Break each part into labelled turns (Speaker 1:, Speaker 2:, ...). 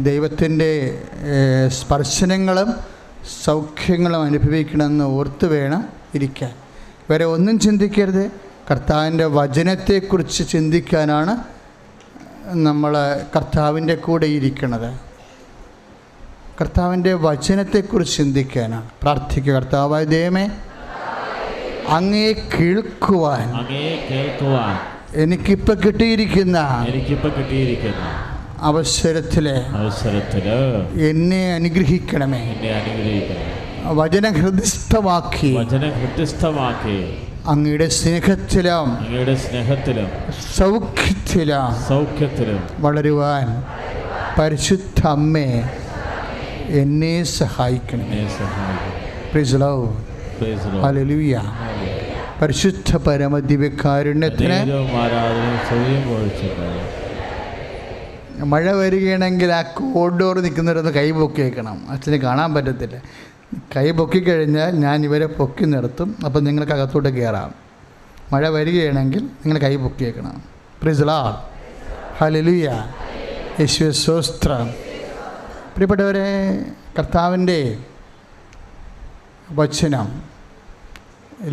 Speaker 1: ദൈവത്തിൻ്റെ സ്പർശനങ്ങളും സൗഖ്യങ്ങളും അനുഭവിക്കണമെന്ന് ഓർത്ത് വേണം ഇരിക്കാൻ. വേറെ ഒന്നും ചിന്തിക്കരുത്. കർത്താവിൻ്റെ വചനത്തെക്കുറിച്ച് ചിന്തിക്കാനാണ് നമ്മൾ കർത്താവിൻ്റെ കൂടെ ഇരിക്കുന്നത്. കർത്താവിൻ്റെ വചനത്തെക്കുറിച്ച് ചിന്തിക്കാനാണ്. പ്രാർത്ഥിക്കുക. കർത്താവായ ദൈവമേ, അങ്ങേ കേൾക്കുവാൻ എനിക്കിപ്പോൾ കിട്ടിയിരിക്കുന്ന അവസരത്തില് എന്നെ അനുഗ്രഹിക്കണമേ. വചനം ഹൃദയസ്ഥമാക്കി അങ്ങയുടെ സ്നേഹത്തിലും സൗഖ്യത്തിലും വളരുവാൻ പരിശുദ്ധ അമ്മേ എന്നെ സഹായിക്കണമേ. Price the lord. ഹല്ലേലൂയ. പരിശുദ്ധ പരമദിവ്യകാരുണ്യത്തിന് മഴ വരികയാണെങ്കിൽ ആ കോറിഡോർ നിൽക്കുന്നവരൊന്ന് കൈ പൊക്കി വയ്ക്കണം. അച്ഛന് കാണാൻ പറ്റത്തില്ല. കൈ പൊക്കിക്കഴിഞ്ഞാൽ ഞാൻ ഇവരെ പൊക്കി നിർത്തും. അപ്പം നിങ്ങൾക്ക് അകത്തോട്ട് കയറാം. മഴ വരികയാണെങ്കിൽ നിങ്ങൾ കൈ പൊക്കി വയ്ക്കണം. Price the lord. ഹല്ലേലൂയ. യേശുവേ സ്തോത്രം. പ്രിയപ്പെട്ടവരെ, കർത്താവിൻ്റെ വചനം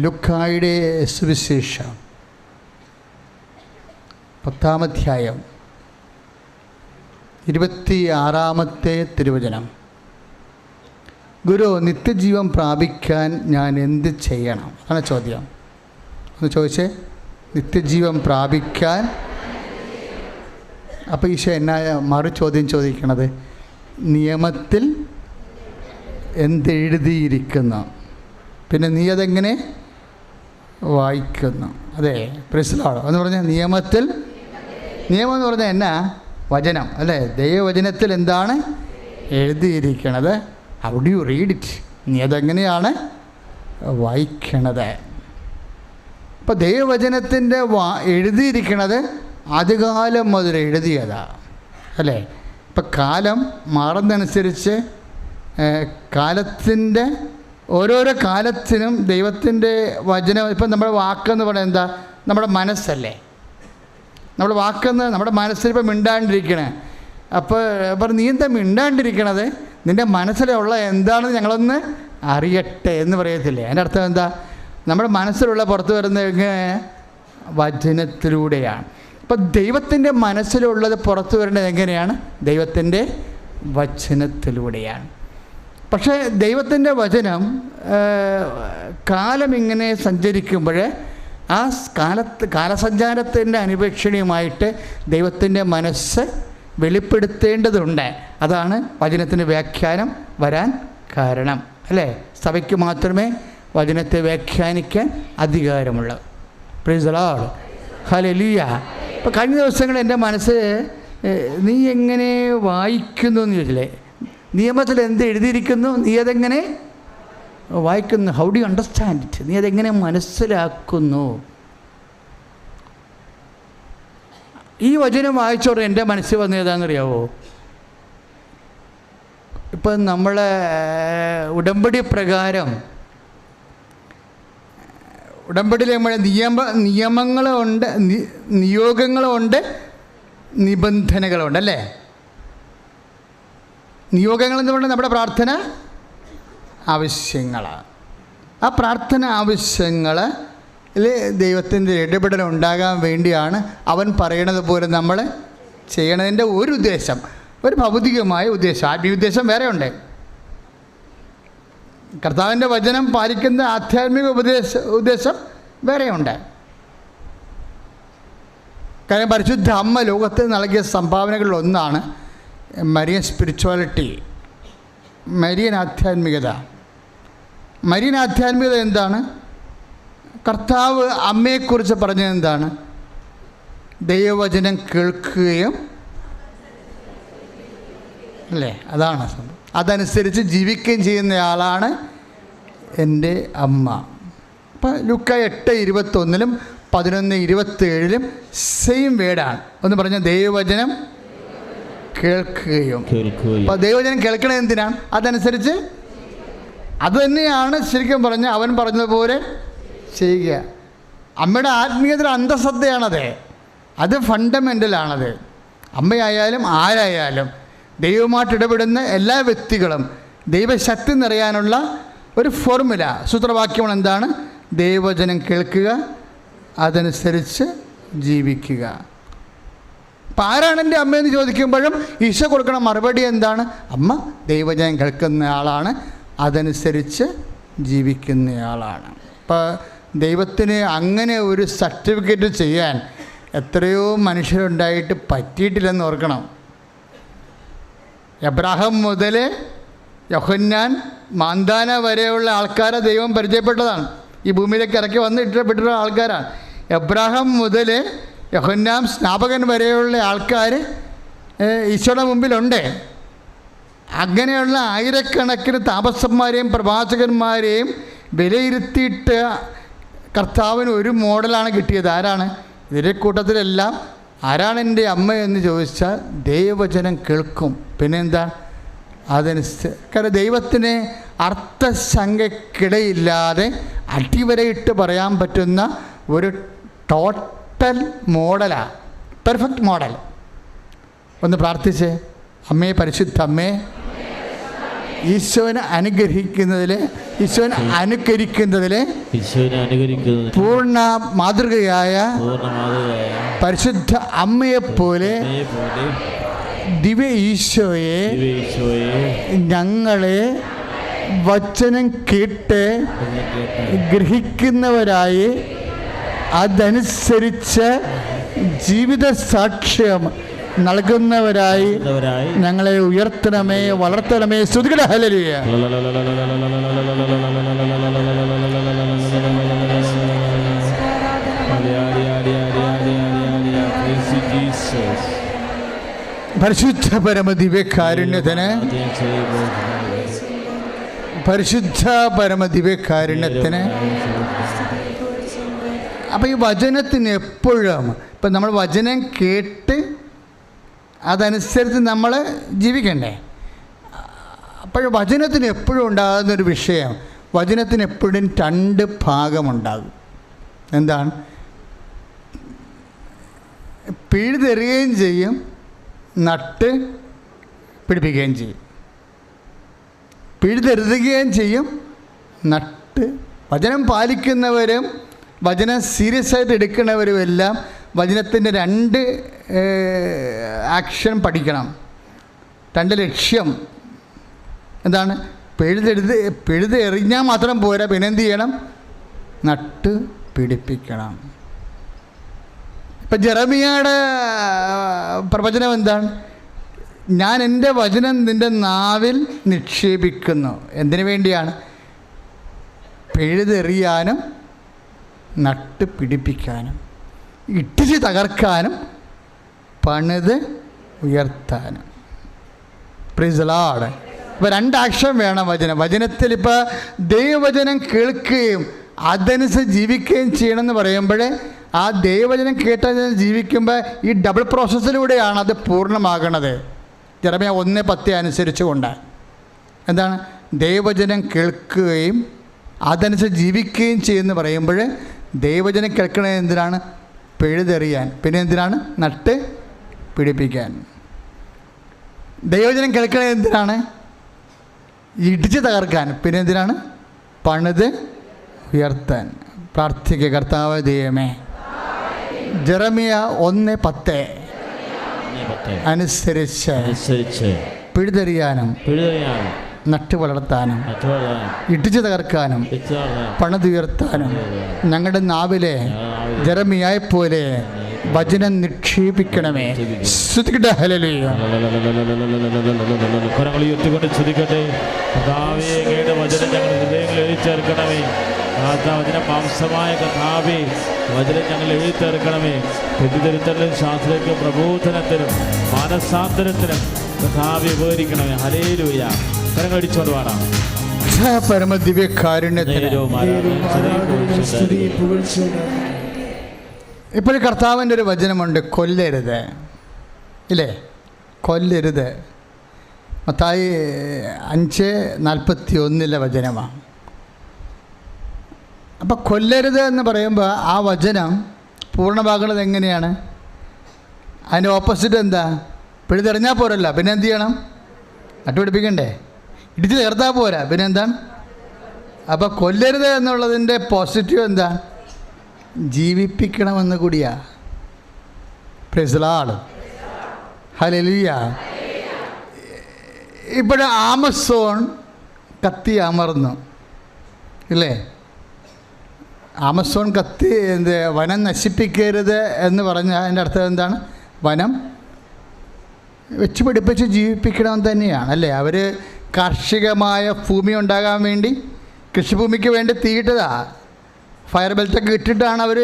Speaker 1: ലൂക്കായുടെ സുവിശേഷം 10-ാം അധ്യായം 26-ാമത്തെ തിരുവചനം. ഗുരു, നിത്യജീവൻ പ്രാപിക്കാൻ ഞാൻ എന്ത് ചെയ്യണം? അതാണ് ചോദ്യം. ഒന്ന് ചോദിച്ചേ. നിത്യജീവൻ പ്രാപിക്കാൻ. അപ്പോൾ ഈശോ എന്നാ മറു ചോദ്യം ചോദിക്കണത്? നിയമത്തിൽ എന്തെഴുതിയിരിക്കുന്നു, പിന്നെ നീ അതെങ്ങനെ വായിക്കുന്നു? അതെ, പ്രൈസ് ദി ലോർഡ് എന്ന് പറഞ്ഞാൽ നിയമത്തിൽ, നിയമം എന്ന് പറഞ്ഞാൽ എന്നാ? വചനം അല്ലേ? ദൈവവചനത്തിൽ എന്താണ് എഴുതിയിരിക്കണത്? How do you read it? നീ അതെങ്ങനെയാണ് വായിക്കണത്? അപ്പോൾ ദൈവവചനത്തിൻ്റെ എഴുതിയിരിക്കണത് ആദ്യകാലം മുതൽ എഴുതിയതാണ് അല്ലേ? ഇപ്പം കാലം മാറുന്നതനുസരിച്ച് കാലത്തിൻ്റെ ഓരോരോ കാലത്തിനും ദൈവത്തിൻ്റെ വചനം. ഇപ്പം നമ്മുടെ വാക്കെന്ന് പറയുന്നത് എന്താ? നമ്മുടെ മനസ്സല്ലേ? നമ്മുടെ വാക്കെന്ന് നമ്മുടെ മനസ്സിലിപ്പോൾ മിണ്ടാണ്ടിരിക്കണേ. അപ്പോൾ നീ എന്താ മിണ്ടാണ്ടിരിക്കണത്? നിൻ്റെ മനസ്സിലുള്ള എന്താണെന്ന് ഞങ്ങളൊന്ന് അറിയട്ടെ എന്ന് പറയത്തില്ലേ? അതിൻ്റെ അർത്ഥം എന്താ? നമ്മുടെ മനസ്സിലുള്ള പുറത്ത് വരുന്നത് വചനത്തിലൂടെയാണ്. അപ്പം ദൈവത്തിൻ്റെ മനസ്സിലുള്ളത് പുറത്തു വരേണ്ടത് എങ്ങനെയാണ്? ദൈവത്തിൻ്റെ വചനത്തിലൂടെയാണ്. പക്ഷേ ദൈവത്തിൻ്റെ വചനം കാലമിങ്ങനെ സഞ്ചരിക്കുമ്പോൾ ആ കാലസഞ്ചാരത്തിൻ്റെ അനുപേക്ഷണീയമായിട്ട് ദൈവത്തിൻ്റെ മനസ്സ് വെളിപ്പെടുത്തേണ്ടതുണ്ട്. അതാണ് വചനത്തിൻ്റെ വ്യാഖ്യാനം വരാൻ കാരണം അല്ലേ? സഭയ്ക്ക് മാത്രമേ വചനത്തെ വ്യാഖ്യാനിക്കാൻ അധികാരമുള്ളൂ. Praise the lord. ഹല്ലേലൂയ. ഇപ്പോൾ കഴിഞ്ഞ ദിവസങ്ങളിൽ എൻ്റെ മനസ്സ് നീ എങ്ങനെ വായിക്കുന്നു എന്ന് ചോദിച്ചില്ലേ? നിയമത്തിൽ എന്ത് എഴുതിയിരിക്കുന്നു, നീ അതെങ്ങനെ വായിക്കുന്നു? How do you understand it? നീ അതെങ്ങനെ മനസ്സിലാക്കുന്നു? ഈ വചനം വായിച്ചോടെ എൻ്റെ മനസ്സിൽ വന്നത് ഏതാണെന്നറിയാവോ? ഇപ്പം നമ്മളെ ഉടമ്പടി പ്രകാരം, ഉടമ്പടിയിൽ നമ്മുടെ നിയമങ്ങളുണ്ട്, നിയോഗങ്ങളുണ്ട്, നിബന്ധനകളുണ്ട് അല്ലേ? നിയോഗങ്ങളെന്ന് പറഞ്ഞാൽ നമ്മുടെ പ്രാർത്ഥന ആവശ്യങ്ങളാണ്. ആ പ്രാർത്ഥന ആവശ്യങ്ങളിൽ ദൈവത്തിൻ്റെ ഇടപെടൽ ഉണ്ടാകാൻ വേണ്ടിയാണ് അവൻ പറയണത് പോലെ നമ്മൾ ചെയ്യണതിൻ്റെ ഒരു ഉദ്ദേശം, ഒരു ഭൗതികമായ ഉദ്ദേശം. ആത്മീയ ഉദ്ദേശം വേറെ ഉണ്ട്. കർത്താവിൻ്റെ വചനം പാലിക്കുന്ന ആധ്യാത്മിക ഉദ്ദേശം വേറെയുണ്ട്. കാരണം പരിശുദ്ധ അമ്മ ലോകത്ത് നൽകിയ സംഭാവനകളിൽ ഒന്നാണ് മരിയൻ സ്പിരിച്വാലിറ്റി, മരിയൻ ആധ്യാത്മികത. മരിയൻ ആധ്യാത്മികത എന്താണ്? കർത്താവ് അമ്മയെക്കുറിച്ച് പറഞ്ഞത് എന്താണ്? ദൈവവചനം കേൾക്കുകയും അല്ലേ? അതാണ് സംഭവം. അതനുസരിച്ച് ജീവിക്കുകയും ചെയ്യുന്നയാളാണ് എൻ്റെ അമ്മ. അപ്പം ലൂക്ക 8:21 11:27 സെയിം വേർഡാണ്. ഒന്ന് പറഞ്ഞാൽ ദൈവവചനം കേൾക്കുകയും. അപ്പോൾ ദൈവവചനം കേൾക്കണത് എന്തിനാണ്? അതനുസരിച്ച് അത് തന്നെയാണ് ശരിക്കും പറഞ്ഞാൽ അവൻ പറഞ്ഞതുപോലെ ചെയ്യുക. അമ്മയുടെ ആത്മീയതയുടെ അന്തഃശ്രദ്ധയാണത്. അത് ഫണ്ടമെൻ്റലാണത്. അമ്മയായാലും ആരായാലും ദൈവമായിട്ട് ഇടപെടുന്ന എല്ലാ വ്യക്തികളും ദൈവശക്തി നിറയാനുള്ള ഒരു ഫോർമുല, സൂത്രവാക്യമാണ് എന്താണ്? ദൈവവചനം കേൾക്കുക, അതനുസരിച്ച് ജീവിക്കുക. അപ്പം ആരാണ് എൻ്റെ അമ്മയെന്ന് ചോദിക്കുമ്പോഴും ഈശോ കൊടുക്കുന്ന മറുപടി എന്താണ്? അമ്മ ദൈവവചനം കേൾക്കുന്ന ആളാണ്, അതനുസരിച്ച് ജീവിക്കുന്നയാളാണ്. അപ്പോൾ ദൈവത്തിന് അങ്ങനെ ഒരു സർട്ടിഫിക്കറ്റ് ചെയ്യാൻ എത്രയോ മനുഷ്യരുണ്ടായിട്ട് പറ്റിയിട്ടില്ലെന്ന് ഓർക്കണം. എബ്രാഹാം മുതൽ യോഹന്നാൻ, മാന്താന വരെയുള്ള ആൾക്കാരെ ദൈവം പരിചയപ്പെട്ടതാണ്. ഈ ഭൂമിയിലേക്ക് ഇറക്കി വന്ന് ഇഷ്ടപ്പെട്ടിട്ടുള്ള ആൾക്കാരാണ്. എബ്രാഹാം മുതൽ യോഹന്നാൻ സ്നാപകൻ വരെയുള്ള ആൾക്കാർ ഈശോയുടെ മുമ്പിലുണ്ട്. അങ്ങനെയുള്ള ആയിരക്കണക്കിന് താപസന്മാരെയും പ്രവാചകന്മാരെയും വിലയിരുത്തിയിട്ട് കർത്താവിന് ഒരു മോഡലാണ് കിട്ടിയത്. ആരാണ്? ഇതിൻ്റെ കൂട്ടത്തിലെല്ലാം ആരാണ് എൻ്റെ അമ്മ എന്ന് ചോദിച്ചാൽ ദൈവവചനം കേൾക്കും. പിന്നെന്താ? അതനുസരിച്ച്. കാരണം ദൈവത്തിന് അർത്ഥശങ്കയ്ക്കിടയില്ലാതെ അടിവരയിട്ട് പറയാൻ പറ്റുന്ന ഒരു ടോട്ടൽ മോഡലാണ്, പെർഫെക്റ്റ് മോഡൽ. ഒന്ന് പ്രാർത്ഥിച്ചേ. അമ്മേ, പരിശുദ്ധ അമ്മേ, ഈശോനെ അനുഗ്രഹിക്കുന്നതിൽ, ഈശോനെ അനുകരിക്കുന്നതിൽ പൂർണ്ണ മാതൃകയായ പരിശുദ്ധ അമ്മയെപ്പോലെ ദിവ്യ ഈശോയെ ഞങ്ങളെ വചനം കേട്ട് ഗ്രഹിക്കുന്നവരായി അതനുസരിച്ച് ജീവിത സാക്ഷ്യം നൽകുന്നവരായി ഞങ്ങളെ ഉയർത്തണമേ, വളർത്തണമേ. സ്തുതിക്കട്ടെ. ഹല്ലേലൂയ. പരിശുദ്ധ പരമദിവ്യകാരുണ്യത്തിന്, പരിശുദ്ധ പരമദിവ്യകാരുണ്യത്തിന്. അപ്പോൾ ഈ വചനത്തിന് എപ്പോഴും, ഇപ്പം നമ്മൾ വചനം കേട്ട് അതനുസരിച്ച് നമ്മൾ ജീവിക്കണ്ടേ. അപ്പോൾ വചനത്തിന് എപ്പോഴും ഉണ്ടാകുന്നൊരു വിഷയം, വചനത്തിന് എപ്പോഴും രണ്ട് ഭാഗമുണ്ടാകും. എന്താണ്? പിഴുതെറിയുകയും ചെയ്യും, നട്ട് പിടിപ്പിക്കുകയും ചെയ്യും. പിഴുതെറുതുകയും ചെയ്യും, നട്ട്. വചനം പാലിക്കുന്നവരും വചനം സീരിയസ് ആയിട്ട് എടുക്കുന്നവരുമെല്ലാം വചനത്തിൻ്റെ രണ്ട് ആക്ഷൻ പഠിക്കണം. രണ്ട് ലക്ഷ്യം എന്താണ്? പിഴുത് എറിഞ്ഞാൽ മാത്രം പോരാ, പിന്നെ എന്ത് ചെയ്യണം? നട്ട് പിടിപ്പിക്കണം. ഇപ്പം ജെറമിയയുടെ പ്രവചനം എന്താണ്? ഞാൻ എൻ്റെ വചനം നിൻ്റെ നാവിൽ നിക്ഷേപിക്കുന്നു. എന്തിനു വേണ്ടിയാണ്? പിഴുതെറിയാനും നട്ട് പിടിപ്പിക്കാനും, ഇട്ടിച്ച് തകർക്കാനും പണിത് ഉയർത്താനും. Price the Lord. ഇപ്പോൾ രണ്ട് ആക്ഷൻ വേണം വചനത്തിൽ. ഇപ്പോൾ ദൈവവചനം കേൾക്കുകയും അതനുസരിച്ച് ജീവിക്കുകയും ചെയ്യണമെന്ന് പറയുമ്പോൾ ആ ദൈവവചനം കേട്ടതിന് ജീവിക്കുമ്പോൾ ഈ ഡബിൾ പ്രോസസ്സിലൂടെയാണ് അത് പൂർണ്ണമാകണത്. ജെറമ്യാ 1:10 അനുസരിച്ച് കൊണ്ട് എന്താണ്? ദൈവവചനം കേൾക്കുകയും അതനുസരിച്ച് ജീവിക്കുകയും ചെയ്യുമെന്ന് പറയുമ്പോൾ ദൈവവചനം കേൾക്കണത് എന്തിനാണ്? പിഴുതെറിയാൻ. പിന്നെ എന്തിനാണ്? നട്ട് പിടിപ്പിക്കാൻ. ദൈവവചനം കേൾക്കണത് എന്തിനാണ്? ഇടിച്ച് തകർക്കാൻ. പിന്നെ എന്തിനാണ്? പണിത് ഉയർത്താൻ. പ്രാർത്ഥിക്കുക. കർത്താവ് ദൈവമേ, ജെറമ്യ 1:10 അനുസരിച്ച് പിഴുതെറിയാനും നട്ടു വളർത്താനും ഇടിച്ചു തകർക്കാനും പണിതുയർത്താനും ഞങ്ങളുടെ നാവിലെ ജെറമ്യായെപ്പോലെ വചനം നിക്ഷേപിക്കണമേ. സ്തുതിക്കട്ടെ. ഹല്ലേലൂയ.
Speaker 2: കരങ്ങൾ ഉയർത്തിക്കൊണ്ട് സ്തുതിക്കട്ടെ. കർത്താവേ, അങ്ങയുടെ വചനം ഞങ്ങളുടെ ഹൃദയങ്ങളിൽ എഴുതിച്ചേർക്കണമേ. വചനം മാംസമായ കർത്താവേ, വചനം ഞങ്ങൾ എഴുതിച്ചേർക്കണമേ. തെറ്റിദ്ധരുത്തലിനും ശാസ്ത്രത്തിനും പ്രബോധനത്തിനും മാനസാന്തരത്തിനും കർത്താവേ ഉപകരിക്കണമേ. ഹല്ലേലൂയ. കരങ്ങൾ അടിച്ചോണ്ട് പാടാം.
Speaker 1: പരമദിവ്യകാരുണ്യത്തിന് ഇപ്പോൾ കർത്താവിൻ്റെ ഒരു വചനമുണ്ട്, കൊല്ലരുത്. ഇല്ലേ? കൊല്ലരുത്. മത്തായി 5:41 വചനമാണ്. അപ്പോൾ കൊല്ലരുത് എന്ന് പറയുമ്പോൾ ആ വചനം പൂർണ്ണമാകുന്നത് എങ്ങനെയാണ്? അതിൻ്റെ ഓപ്പോസിറ്റ് എന്താ? പിഴുതെറിഞ്ഞാൽ പോരല്ല, പിന്നെ എന്ത് ചെയ്യണം? നട്ടുപിടിപ്പിക്കണ്ടേ? ഇടിച്ച് ചേർത്താൽ പോരാ, പിന്നെ എന്താണ്? അപ്പോൾ കൊല്ലരുത് എന്നുള്ളതിൻ്റെ പോസിറ്റീവ് എന്താ? ജീവിപ്പിക്കണമെന്ന് കൂടിയാ. Price the lord, hallelujah. ഇപ്പോൾ ആമസോൺ കത്തി അമർന്നു ഇല്ലേ? ആമസോൺ കത്തി വനം നശിപ്പിക്കരുത് എന്ന് പറഞ്ഞാൽ അതിൻ്റെ അർത്ഥം എന്താണ്? വനം വെച്ച് പിടിപ്പിച്ച് ജീവിപ്പിക്കണം തന്നെയാണ് അല്ലേ? അവർ കാർഷികമായ ഭൂമി ഉണ്ടാകാൻ വേണ്ടി, കൃഷിഭൂമിക്ക് വേണ്ടി തീയിട്ടതാ. ഫയർ ബെൽറ്റൊക്കെ ഇട്ടിട്ടാണ് അവർ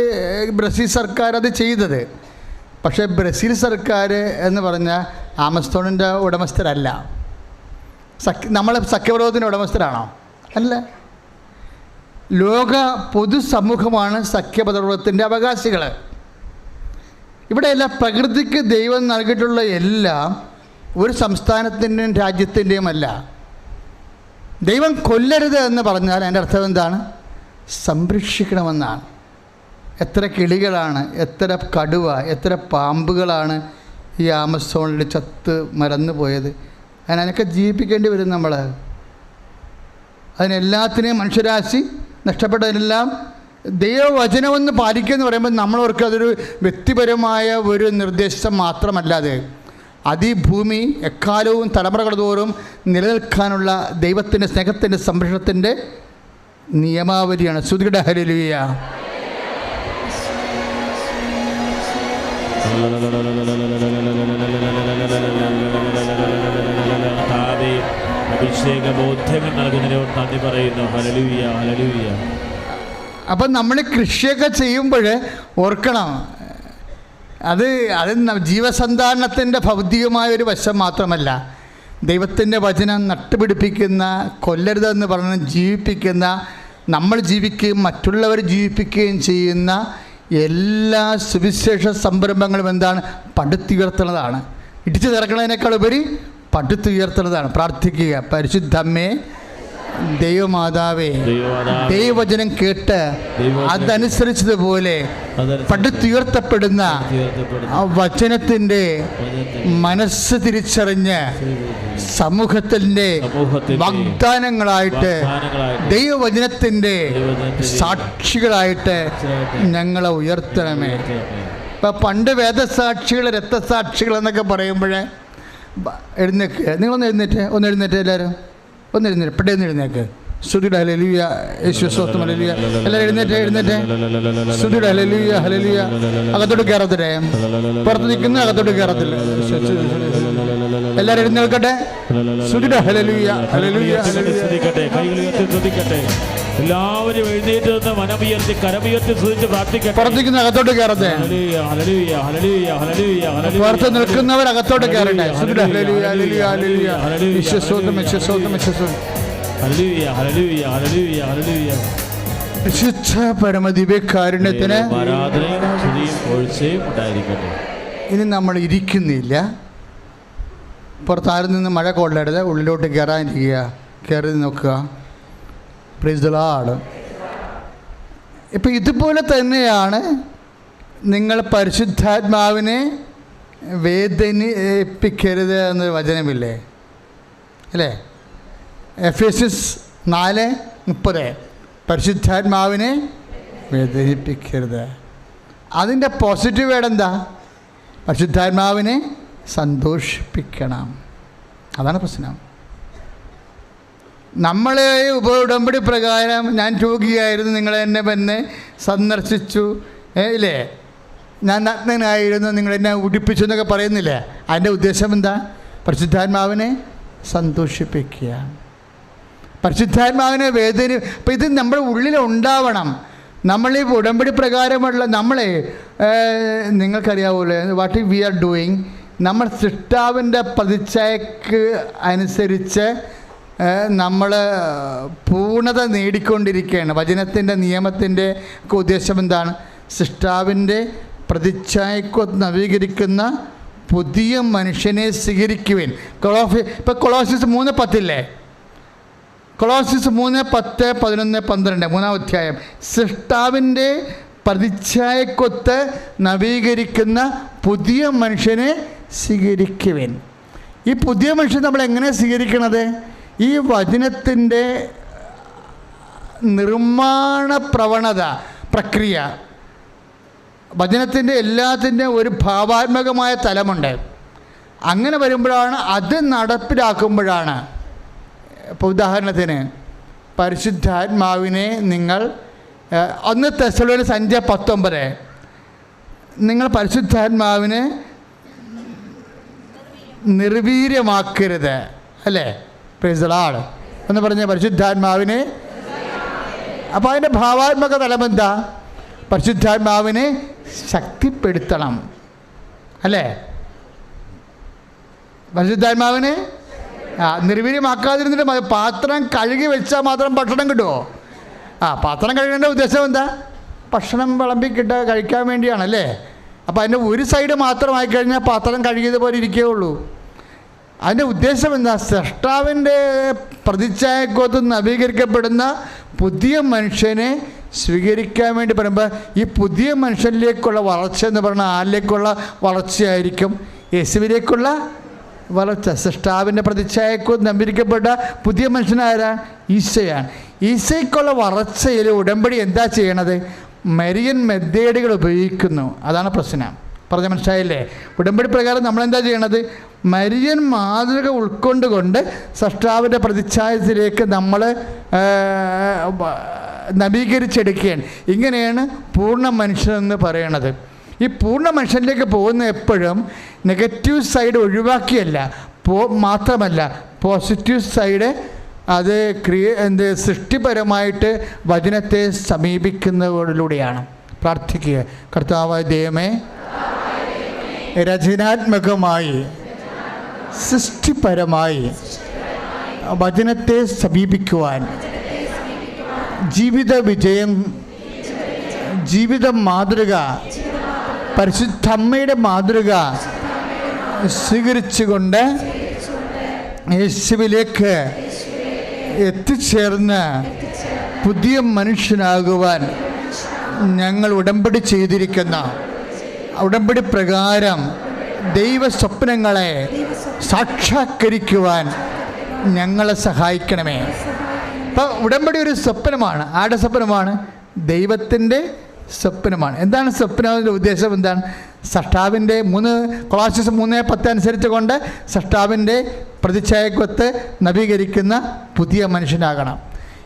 Speaker 1: ബ്രസീൽ സർക്കാർ അത് ചെയ്തത്. പക്ഷേ ബ്രസീൽ സർക്കാർ എന്ന് പറഞ്ഞാൽ ആമസോണിൻ്റെ ഉടമസ്ഥരല്ല. നമ്മൾ സഖ്യപർവ്വതത്തിൻ്റെ ഉടമസ്ഥരാണോ? അല്ല. ലോക പൊതുസമൂഹമാണ് സഖ്യപർവ്വതത്തിൻ്റെ അവകാശികൾ. ഇവിടെയെല്ലാം പ്രകൃതിക്ക് ദൈവം നൽകിയിട്ടുള്ള എല്ലാം ഒരു സംസ്ഥാനത്തിൻ്റെയും രാജ്യത്തിൻ്റെയും അല്ല. ദൈവം കൊല്ലരുത് എന്ന് പറഞ്ഞാൽ അതിൻ്റെ അർത്ഥം എന്താണ്? സംരക്ഷിക്കണമെന്നാണ്. എത്ര കിളികളാണ്, എത്ര കടുവ, എത്ര പാമ്പുകളാണ് ഈ ആമസോണിൽ ചത്ത് മരന്നു പോയത്. അതിനൊക്കെ ജീവിപ്പിക്കേണ്ടി വരും നമ്മൾ. അതിനെല്ലാത്തിനെയും മനുഷ്യരാശി നഷ്ടപ്പെട്ടതിനെല്ലാം ദൈവവചനമെന്ന് പാലിക്കുമെന്ന് പറയുമ്പോൾ നമ്മളവർക്ക് അതൊരു വ്യക്തിപരമായ ഒരു നിർദ്ദേശം മാത്രമല്ലാതെ അത് ഈ ഭൂമി എക്കാലവും തലമുറകൾ തോറും നിലനിൽക്കാനുള്ള ദൈവത്തിൻ്റെ സ്നേഹത്തിൻ്റെ സംരക്ഷണത്തിൻ്റെ നിയമാവലിയാണ്. സ്തുതിക്കട്ടെ, ഹല്ലേലൂയ.
Speaker 2: അഭിഷേക ബോധ്യങ്ങൾ നൽകുന്നതിനോട് നന്ദി പറയുന്നു. Hallelujah, hallelujah.
Speaker 1: അപ്പം നമ്മൾ കൃഷിയൊക്കെ ചെയ്യുമ്പോൾ ഓർക്കണം, അത് ജീവസന്ധാരണത്തിൻ്റെ ഭൗതികമായ ഒരു വശം മാത്രമല്ല, ദൈവത്തിൻ്റെ വചനം നട്ടുപിടിപ്പിക്കുന്ന, കൊല്ലരുതെന്ന് പറഞ്ഞ് ജീവിപ്പിക്കുന്ന, നമ്മൾ ജീവിക്കുകയും മറ്റുള്ളവർ ജീവിപ്പിക്കുകയും ചെയ്യുന്ന എല്ലാ സുവിശേഷ സംരംഭങ്ങളും എന്താണ്? പടുത്തുയർത്തുന്നതാണ്. ഇടിച്ചു തിറക്കുന്നതിനേക്കാൾ ഉപരി പടുത്തുയർത്തുന്നതാണ്. പ്രാർത്ഥിക്കുക, പരിശുദ്ധമ്മേ, ദൈവമാതാവേ, ദൈവവചനം കേട്ട് അതനുസരിച്ചതുപോലെ പടുത്തുയർത്തപ്പെടുന്ന ആ വചനത്തിൻ്റെ മനസ്സ് തിരിച്ചറിഞ്ഞ് സമൂഹത്തിൻ്റെ വാഗ്ദാനങ്ങളായിട്ട്, ദൈവവചനത്തിൻ്റെ സാക്ഷികളായിട്ട് ഞങ്ങളെ ഉയർത്തണമേ. ഇപ്പം പണ്ട് വേദസാക്ഷികൾ, രക്തസാക്ഷികൾ എന്നൊക്കെ പറയുമ്പോൾ എഴുന്നേക്ക്, നിങ്ങളൊന്ന് എഴുന്നേറ്റ് എല്ലാവരും ഒന്ന് എഴുന്നേറ്റ്, പെട്ടെന്ന് എഴുന്നേക്ക്. സ്തുതിയുടെ ഹല്ലേലൂയ, യേശുവേ സ്തോത്രം, ഹല്ലേലൂയ. എല്ലാവരും എഴുന്നേറ്റ്. സ്തുതിയുടെ ഹല്ലേലൂയ, ഹല്ലേലൂയ. അകത്തോട്ട് കയറത്തില്ലേ? പുറത്ത് നിൽക്കുന്ന അകത്തോട്ട് കയറത്തില്ല. എല്ലാവരും എഴുന്നേൽക്കട്ടെ. സ്തുതിയുടെ ഹല്ലേലൂയ, ഹല്ലേലൂയ.
Speaker 2: എല്ലാവരും എഴുന്നേറ്റ് നിന്ന് മനമുയർത്തി കരമുയർത്തി സ്തുതിച്ച് പ്രാർത്ഥിക്കട്ടെ.
Speaker 1: പുറത്തേക്ക് അകത്തോട്ട് കയറട്ടെ. പുറത്ത് നിൽക്കുന്നവർ അകത്തോട്ട് കയറട്ടെ. പരമദിവ്യകാരുണ്യത്തിന് ഇനി നമ്മൾ ഇരിക്കുന്നില്ല. പുറത്താരും നിന്ന് മഴ കൊള്ളരുത്, ഉള്ളിലോട്ട് കയറാനിരിക്കുക, കയറി നോക്കുക. Price the Lord. ഇപ്പം ഇതുപോലെ തന്നെയാണ് നിങ്ങൾ പരിശുദ്ധാത്മാവിനെ വേദനിപ്പിക്കരുത് എന്നൊരു വചനമില്ലേ അല്ലേ? എഫേസ്യസ് 4:30 പരിശുദ്ധാത്മാവിനെ വേദനിപ്പിക്കരുത്. അതിൻ്റെ പോസിറ്റീവ് വേർഡ് എന്താ? പരിശുദ്ധാത്മാവിനെ സന്തോഷിപ്പിക്കണം. അതാണ് പ്രശ്നം. നമ്മളെ ഉടമ്പടി പ്രകാരം ഞാൻ രോഗിയായിരുന്നു, നിങ്ങൾ എന്നെ സന്ദർശിച്ചു ഇല്ലേ, ഞാൻ നഗ്നനായിരുന്നു, നിങ്ങൾ എന്നെ ഉടിപ്പിച്ചു എന്നൊക്കെ പറയുന്നില്ലേ? അതിൻ്റെ ഉദ്ദേശം എന്താ? പരിശുദ്ധാത്മാവിനെ സന്തോഷിപ്പിക്കുക, പരിശുദ്ധാത്മാവിനെ ഇപ്പം ഇത് നമ്മുടെ ഉള്ളിലുണ്ടാവണം. നമ്മളീ ഉടമ്പടി പ്രകാരമുള്ള നമ്മളെ നിങ്ങൾക്കറിയാവൂലേ വാട്ട് വി ആർ ഡൂയിങ്. നമ്മൾ സൃഷ്ടാവിൻ്റെ പ്രതിച്ഛായക്ക് അനുസരിച്ച് നമ്മൾ പൂർണ്ണത നേടിക്കൊണ്ടിരിക്കുകയാണ്. വചനത്തിൻ്റെ നിയമത്തിൻ്റെ ഒക്കെ ഉദ്ദേശം എന്താണ്? സൃഷ്ടാവിൻ്റെ പ്രതിച്ഛായക്ക് നവീകരിക്കുന്ന പുതിയ മനുഷ്യനെ സ്വീകരിക്കുവാൻ. ഇപ്പം കൊളോസ്യസ് 3:10 കൊളോസ്യസ് 3:10, 11, 12 3-ാം അധ്യായം. സൃഷ്ടാവിൻ്റെ പ്രതിച്ഛായക്കൊത്ത് നവീകരിക്കുന്ന പുതിയ മനുഷ്യനെ സ്വീകരിക്കുവാൻ. ഈ പുതിയ മനുഷ്യൻ നമ്മൾ എങ്ങനെ സ്വീകരിക്കണത്? ഈ വചനത്തിൻ്റെ നിർമ്മാണ പ്രവണത പ്രക്രിയ, വചനത്തിൻ്റെ എല്ലാത്തിൻ്റെ ഒരു ഭാവാത്മകമായ തലമുണ്ട്. അങ്ങനെ വരുമ്പോഴാണ്, അത് നടപ്പിലാക്കുമ്പോഴാണ്. ഇപ്പോൾ ഉദാഹരണത്തിന് പരിശുദ്ധാത്മാവിനെ നിങ്ങൾ 1 തെസ്സലോനിക്കർ 5:19 നിങ്ങൾ പരിശുദ്ധാത്മാവിനെ നിർവീര്യമാക്കരുത്, അല്ലേ? പ്രൈസ് ദി ലോർഡ് എന്ന് പറഞ്ഞ പരിശുദ്ധാത്മാവിനെ. അപ്പോൾ അതിൻ്റെ ഭാവാത്മക തലം എന്താ? പരിശുദ്ധാത്മാവിനെ ശക്തിപ്പെടുത്തണം, അല്ലേ? പരിശുദ്ധാത്മാവിനെ നിർവീര്യമാക്കാതിരുന്നിട്ട് പാത്രം കഴുകി വെച്ചാൽ മാത്രം ഭക്ഷണം കിട്ടുമോ? പാത്രം കഴുകേണ്ട ഉദ്ദേശം എന്താ? ഭക്ഷണം വിളമ്പി കഴിക്കാൻ വേണ്ടിയാണല്ലേ. അപ്പോൾ അതിൻ്റെ ഒരു സൈഡ് മാത്രമായി കഴിഞ്ഞാൽ പാത്രം കഴുകിയതുപോലെ ഇരിക്കുകയുള്ളൂ. അതിൻ്റെ ഉദ്ദേശം എന്താ? സ്രഷ്ടാവിൻ്റെ പ്രതിച്ഛായക്കൊത്ത് നവീകരിക്കപ്പെടുന്ന പുതിയ മനുഷ്യനെ സ്വീകരിക്കാൻ വേണ്ടി പറയുമ്പോൾ, ഈ പുതിയ മനുഷ്യനിലേക്കുള്ള വളർച്ച എന്ന് പറഞ്ഞാൽ ആരിലേക്കുള്ള വളർച്ചയായിരിക്കും? യേശുവിലേക്കുള്ള വളർച്ച. സൃഷ്ടാവിൻ്റെ പ്രതിച്ഛായക്കൊത്ത് നവീകരിക്കപ്പെട്ട പുതിയ മനുഷ്യനാരാണ്? ഈശോയാണ്. ഈശോയ്ക്കുള്ള വളർച്ചയിൽ ഉടമ്പടി എന്താ ചെയ്യണത്? മരിയൻ മെത്തേഡുകൾ ഉപയോഗിക്കുന്നു. അതാണ് പ്രശ്നം. പറഞ്ഞ മനസ്സിലായില്ലേ? ഉടമ്പടി പ്രകാരം നമ്മളെന്താ ചെയ്യണത്? മരിയൻ മാതൃക ഉൾക്കൊണ്ടുകൊണ്ട് സൃഷ്ടാവിൻ്റെ പ്രതിച്ഛായത്തിലേക്ക് നമ്മൾ നവീകരിച്ചെടുക്കുകയാണ്. ഇങ്ങനെയാണ് പൂർണ്ണ മനുഷ്യനെന്ന് പറയണത്. ഈ പൂർണ്ണ മനുഷ്യനിലേക്ക് പോകുന്ന എപ്പോഴും നെഗറ്റീവ് സൈഡ് ഒഴിവാക്കിയല്ല, മാത്രമല്ല പോസിറ്റീവ് സൈഡ് അത് സൃഷ്ടിപരമായിട്ട് വചനത്തെ സമീപിക്കുന്നതിലൂടെയാണ്. പ്രാർത്ഥിക്കുക. കർത്താവായ ദൈവമേ, രചനാത്മകമായി സൃഷ്ടിപരമായി വചനത്തെ സമീപിക്കുവാൻ ജീവിത വിജയം, ജീവിത മാതൃക, പരിശുദ്ധമ്മയുടെ മാതൃക സ്വീകരിച്ചുകൊണ്ട് യേശുവിലേക്ക് എത്തിച്ചേർന്ന് പുതിയ മനുഷ്യനാകുവാൻ ഞങ്ങൾ ഉടമ്പടി ചെയ്തിരിക്കുന്ന ഉടമ്പടി പ്രകാരം ദൈവ സ്വപ്നങ്ങളെ സാക്ഷാത്കരിക്കുവാൻ ഞങ്ങളെ സഹായിക്കണമേ. അപ്പോൾ ഉടമ്പടി ഒരു സ്വപ്നമാണ്. ആരുടെ സ്വപ്നമാണ്? ദൈവത്തിൻ്റെ സ്വപ്നമാണ്. എന്താണ് സ്വപ്നത്തിൻ്റെ ഉദ്ദേശം? എന്താണ്? സൃഷ്ടാവിൻ്റെ കൊളോസ്യസ് 3:10 അനുസരിച്ച് കൊണ്ട് സൃഷ്ടാവിൻ്റെ പ്രതിച്ഛായക്കൊത്ത് നവീകരിക്കുന്ന പുതിയ മനുഷ്യനാകണം.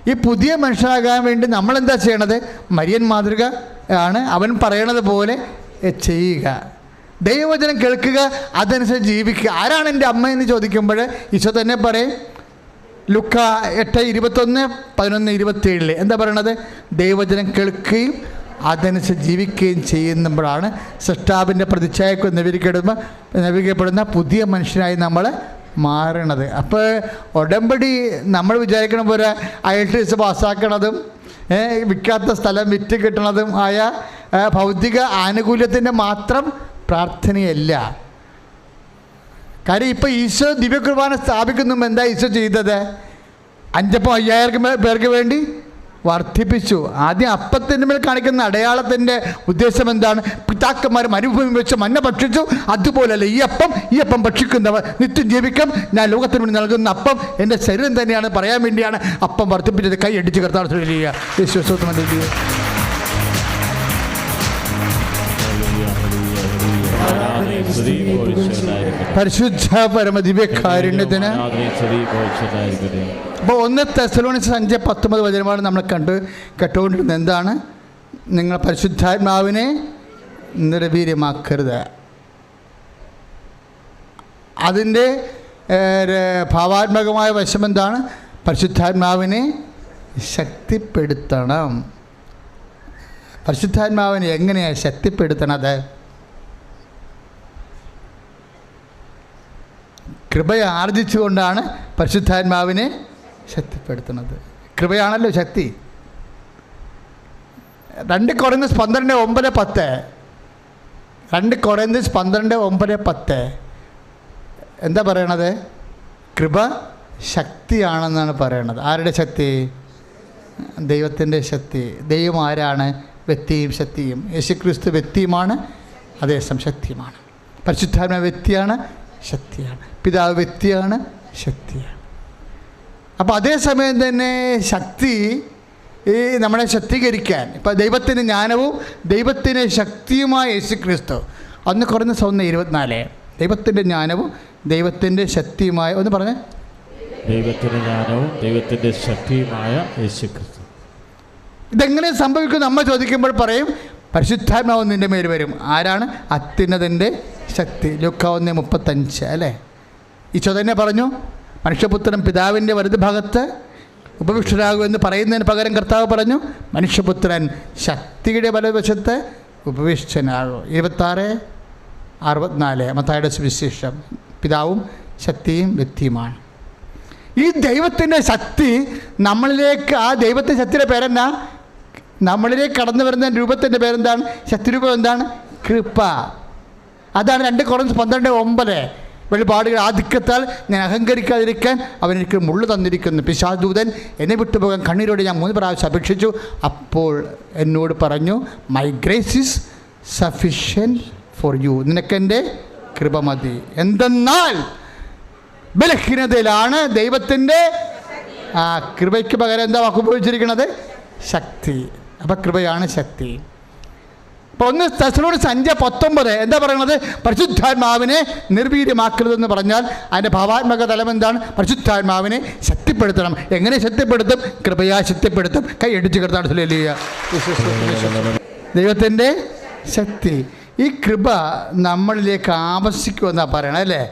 Speaker 1: ഈ പുതിയ മനുഷ്യനാകാൻ വേണ്ടി നമ്മളെന്താ ചെയ്യണത്? മരിയൻ മാതൃക ആണ്. അവൻ പറയണത് പോലെ ചെയ്യുക, ദൈവവചനം കേൾക്കുക, അതനുസരിച്ച് ജീവിക്കുക. ആരാണ് എൻ്റെ അമ്മ എന്ന് ചോദിക്കുമ്പോൾ ഈശോ തന്നെ പറയും, ലുക്ക 8:21, 11:27 എന്താ പറയണത്? ദൈവവചനം കേൾക്കുകയും അതനുസരിച്ച് ജീവിക്കുകയും ചെയ്യുമ്പോഴാണ് സൃഷ്ടാവിൻ്റെ പ്രതിച്ഛായക്ക് നവീകരിക്കപ്പെടുന്ന പുതിയ മനുഷ്യനായി നമ്മൾ മാറണത്. അപ്പോൾ ഉടമ്പടി നമ്മൾ വിചാരിക്കണ പോലെ IELTS പാസ്സാക്കണതും വിൽക്കാത്ത സ്ഥലം വിറ്റ് കിട്ടണതും ആയ ഭൗതിക ആനുകൂല്യത്തിൻ്റെ മാത്രം പ്രാർത്ഥനയല്ല. കാര്യം ഇപ്പോൾ ഈശോ ദിവ്യകുർബാന സ്ഥാപിക്കുമ്പോൾ എന്താ ഈശോ ചെയ്തത്? 5,000 പേർക്ക് വേണ്ടി വർദ്ധിപ്പിച്ചു. ആദ്യം അപ്പത്തിൻ്റെ മേൽ കാണിക്കുന്ന അടയാളത്തിൻ്റെ ഉദ്ദേശം എന്താണ്? പിതാക്കന്മാർ മരുഭൂമി വെച്ച് മന്ന ഭക്ഷിച്ചു, അതുപോലല്ല ഈ അപ്പം ഭക്ഷിക്കുന്നവർ നിത്യം ജീവിക്കും. ഞാൻ ലോകത്തിന് വേണ്ടി നൽകുന്ന അപ്പം എൻ്റെ ശരീരം തന്നെയാണ് പറയാൻ വേണ്ടിയാണ് അപ്പം വർദ്ധിപ്പിച്ചത്. കൈ അടിച്ച് കർത്താവ് ചെയ്യുക. പരിശുദ്ധ പരമദിവ്യകാരുണ്യത്തിന്. അപ്പോൾ 1 തെസ്സലോനിക്കർ 5:19 വചനമാണ് നമ്മൾ കേട്ടുകൊണ്ടിരുന്നത്. എന്താണ്? നിങ്ങൾ പരിശുദ്ധാത്മാവിനെ നിർവീര്യമാക്കരുത്. അതിൻ്റെ ഭാവാത്മകമായ വശം എന്താണ്? പരിശുദ്ധാത്മാവിനെ ശക്തിപ്പെടുത്തണം. പരിശുദ്ധാത്മാവിനെ എങ്ങനെയാണ് ശക്തിപ്പെടുത്തണത്? കൃപയെ ആർജിച്ചുകൊണ്ടാണ് പരിശുദ്ധാത്മാവിനെ ശക്തിപ്പെടുത്തുന്നത്. കൃപയാണല്ലോ ശക്തി. 2 കൊറിന്തോസ് 12:9-10 2 കൊറിന്തോസ് 12:9-10 എന്താ പറയണത്? കൃപ ശക്തിയാണെന്നാണ് പറയണത്. ആരുടെ ശക്തി? ദൈവത്തിൻ്റെ ശക്തി. ദൈവം ആരാണ്? വ്യക്തിയും ശക്തിയും. യേശുക്രിസ്തു വ്യക്തിയുമാണ്, അതേസമയം ശക്തിയുമാണ്. പരിശുദ്ധാത്മാവ് വ്യക്തിയാണ്, ശക്തിയാണ്. പിതാവ് വ്യക്തിയാണ്, ശക്തിയാണ്. അപ്പോൾ അതേസമയം തന്നെ ശക്തി ഈ നമ്മളെ ശക്തീകരിക്കാൻ, ഇപ്പം ദൈവത്തിൻ്റെ ജ്ഞാനവും ദൈവത്തിൻ്റെ ശക്തിയുമായ യേശു ക്രിസ്തു. ഒന്ന് കുറഞ്ഞ 1:24 ദൈവത്തിൻ്റെ ജ്ഞാനവും ദൈവത്തിൻ്റെ ശക്തിയുമായ, ഒന്ന് പറഞ്ഞേ,
Speaker 2: ദൈവത്തിൻ്റെ ജ്ഞാനവും ദൈവത്തിൻ്റെ ശക്തിയുമായ യേശു ക്രിസ്തു.
Speaker 1: ഇതെങ്ങനെ സംഭവിക്കും നമ്മൾ ചോദിക്കുമ്പോൾ പറയും പരിശുദ്ധാത്മാവ് നിൻ്റെ മേൽ വരും. ആരാണ്? അത്യുന്നതൻ്റെ ശക്തി. ലൂക്കാ 1:35 അല്ലേ? ഈശോ തന്നെ പറഞ്ഞു, മനുഷ്യപുത്രൻ പിതാവിൻ്റെ വലതുഭാഗത്ത് ഉപവിഷ്ടരാകുമെന്ന് പറയുന്നതിന് പകരം കർത്താവ് പറഞ്ഞു, മനുഷ്യപുത്രൻ ശക്തിയുടെ വലതുവശത്ത് ഉപവിഷ്ടനാകും. 26:64 മത്തായിയുടെ സുവിശേഷം. പിതാവും ശക്തിയും വ്യക്തിയുമാണ്. ഈ ദൈവത്തിൻ്റെ ശക്തി നമ്മളിലേക്ക്, ആ ദൈവത്തിൻ്റെ ശക്തിയുടെ പേരെന്നാ? നമ്മളിലേക്ക് കടന്നു വരുന്ന രൂപത്തിൻ്റെ പേരെന്താണ്? ശക്തിരൂപം എന്താണ്? കൃപ. അതാണ് 2 കൊരിന്ത്യർ 12:9 വെളിപാടുകൾ ആധിക്യത്താൽ ഞാൻ അഹങ്കരിക്കാതിരിക്കാൻ അവൻ എനിക്ക് മുള്ളു തന്നിരിക്കുന്നു. പിശാചദൂതൻ എന്നെ വിട്ടുപോകാൻ കണ്ണീരോടെ ഞാൻ 3 പ്രാവശ്യം അപേക്ഷിച്ചു. അപ്പോൾ എന്നോട് പറഞ്ഞു, my grace is sufficient for you. നിനക്കെൻ്റെ കൃപ മതി. എന്തെന്നാൽ ബലഹീനതയിലാണ് ദൈവത്തിൻ്റെ കൃപയ്ക്ക് പകരം എന്താ വാക്ക് ഉപയോഗിച്ചിരിക്കുന്നത്? ശക്തി. അപ്പം കൃപയാണ് ശക്തി. അപ്പോൾ 1 തെസ്സലോനിക്കർ 5:19 എന്താ പറയുന്നത്? പരിശുദ്ധാത്മാവിനെ നിർവീര്യമാക്കരുതെന്ന് പറഞ്ഞാൽ അതിൻ്റെ ഭാവാത്മക തലം എന്താണ്? പരിശുദ്ധാത്മാവിനെ ശക്തിപ്പെടുത്തണം. എങ്ങനെ ശക്തിപ്പെടുത്തും? കൃപയാ ശക്തിപ്പെടുത്തും. കൈ അടിച്ച് കിടത്താണ് ദൈവത്തിൻ്റെ ശക്തി. ഈ കൃപ നമ്മളിലേക്ക് ആവശ്യിക്കുമെന്നാണ് പറയണത് അല്ലേ?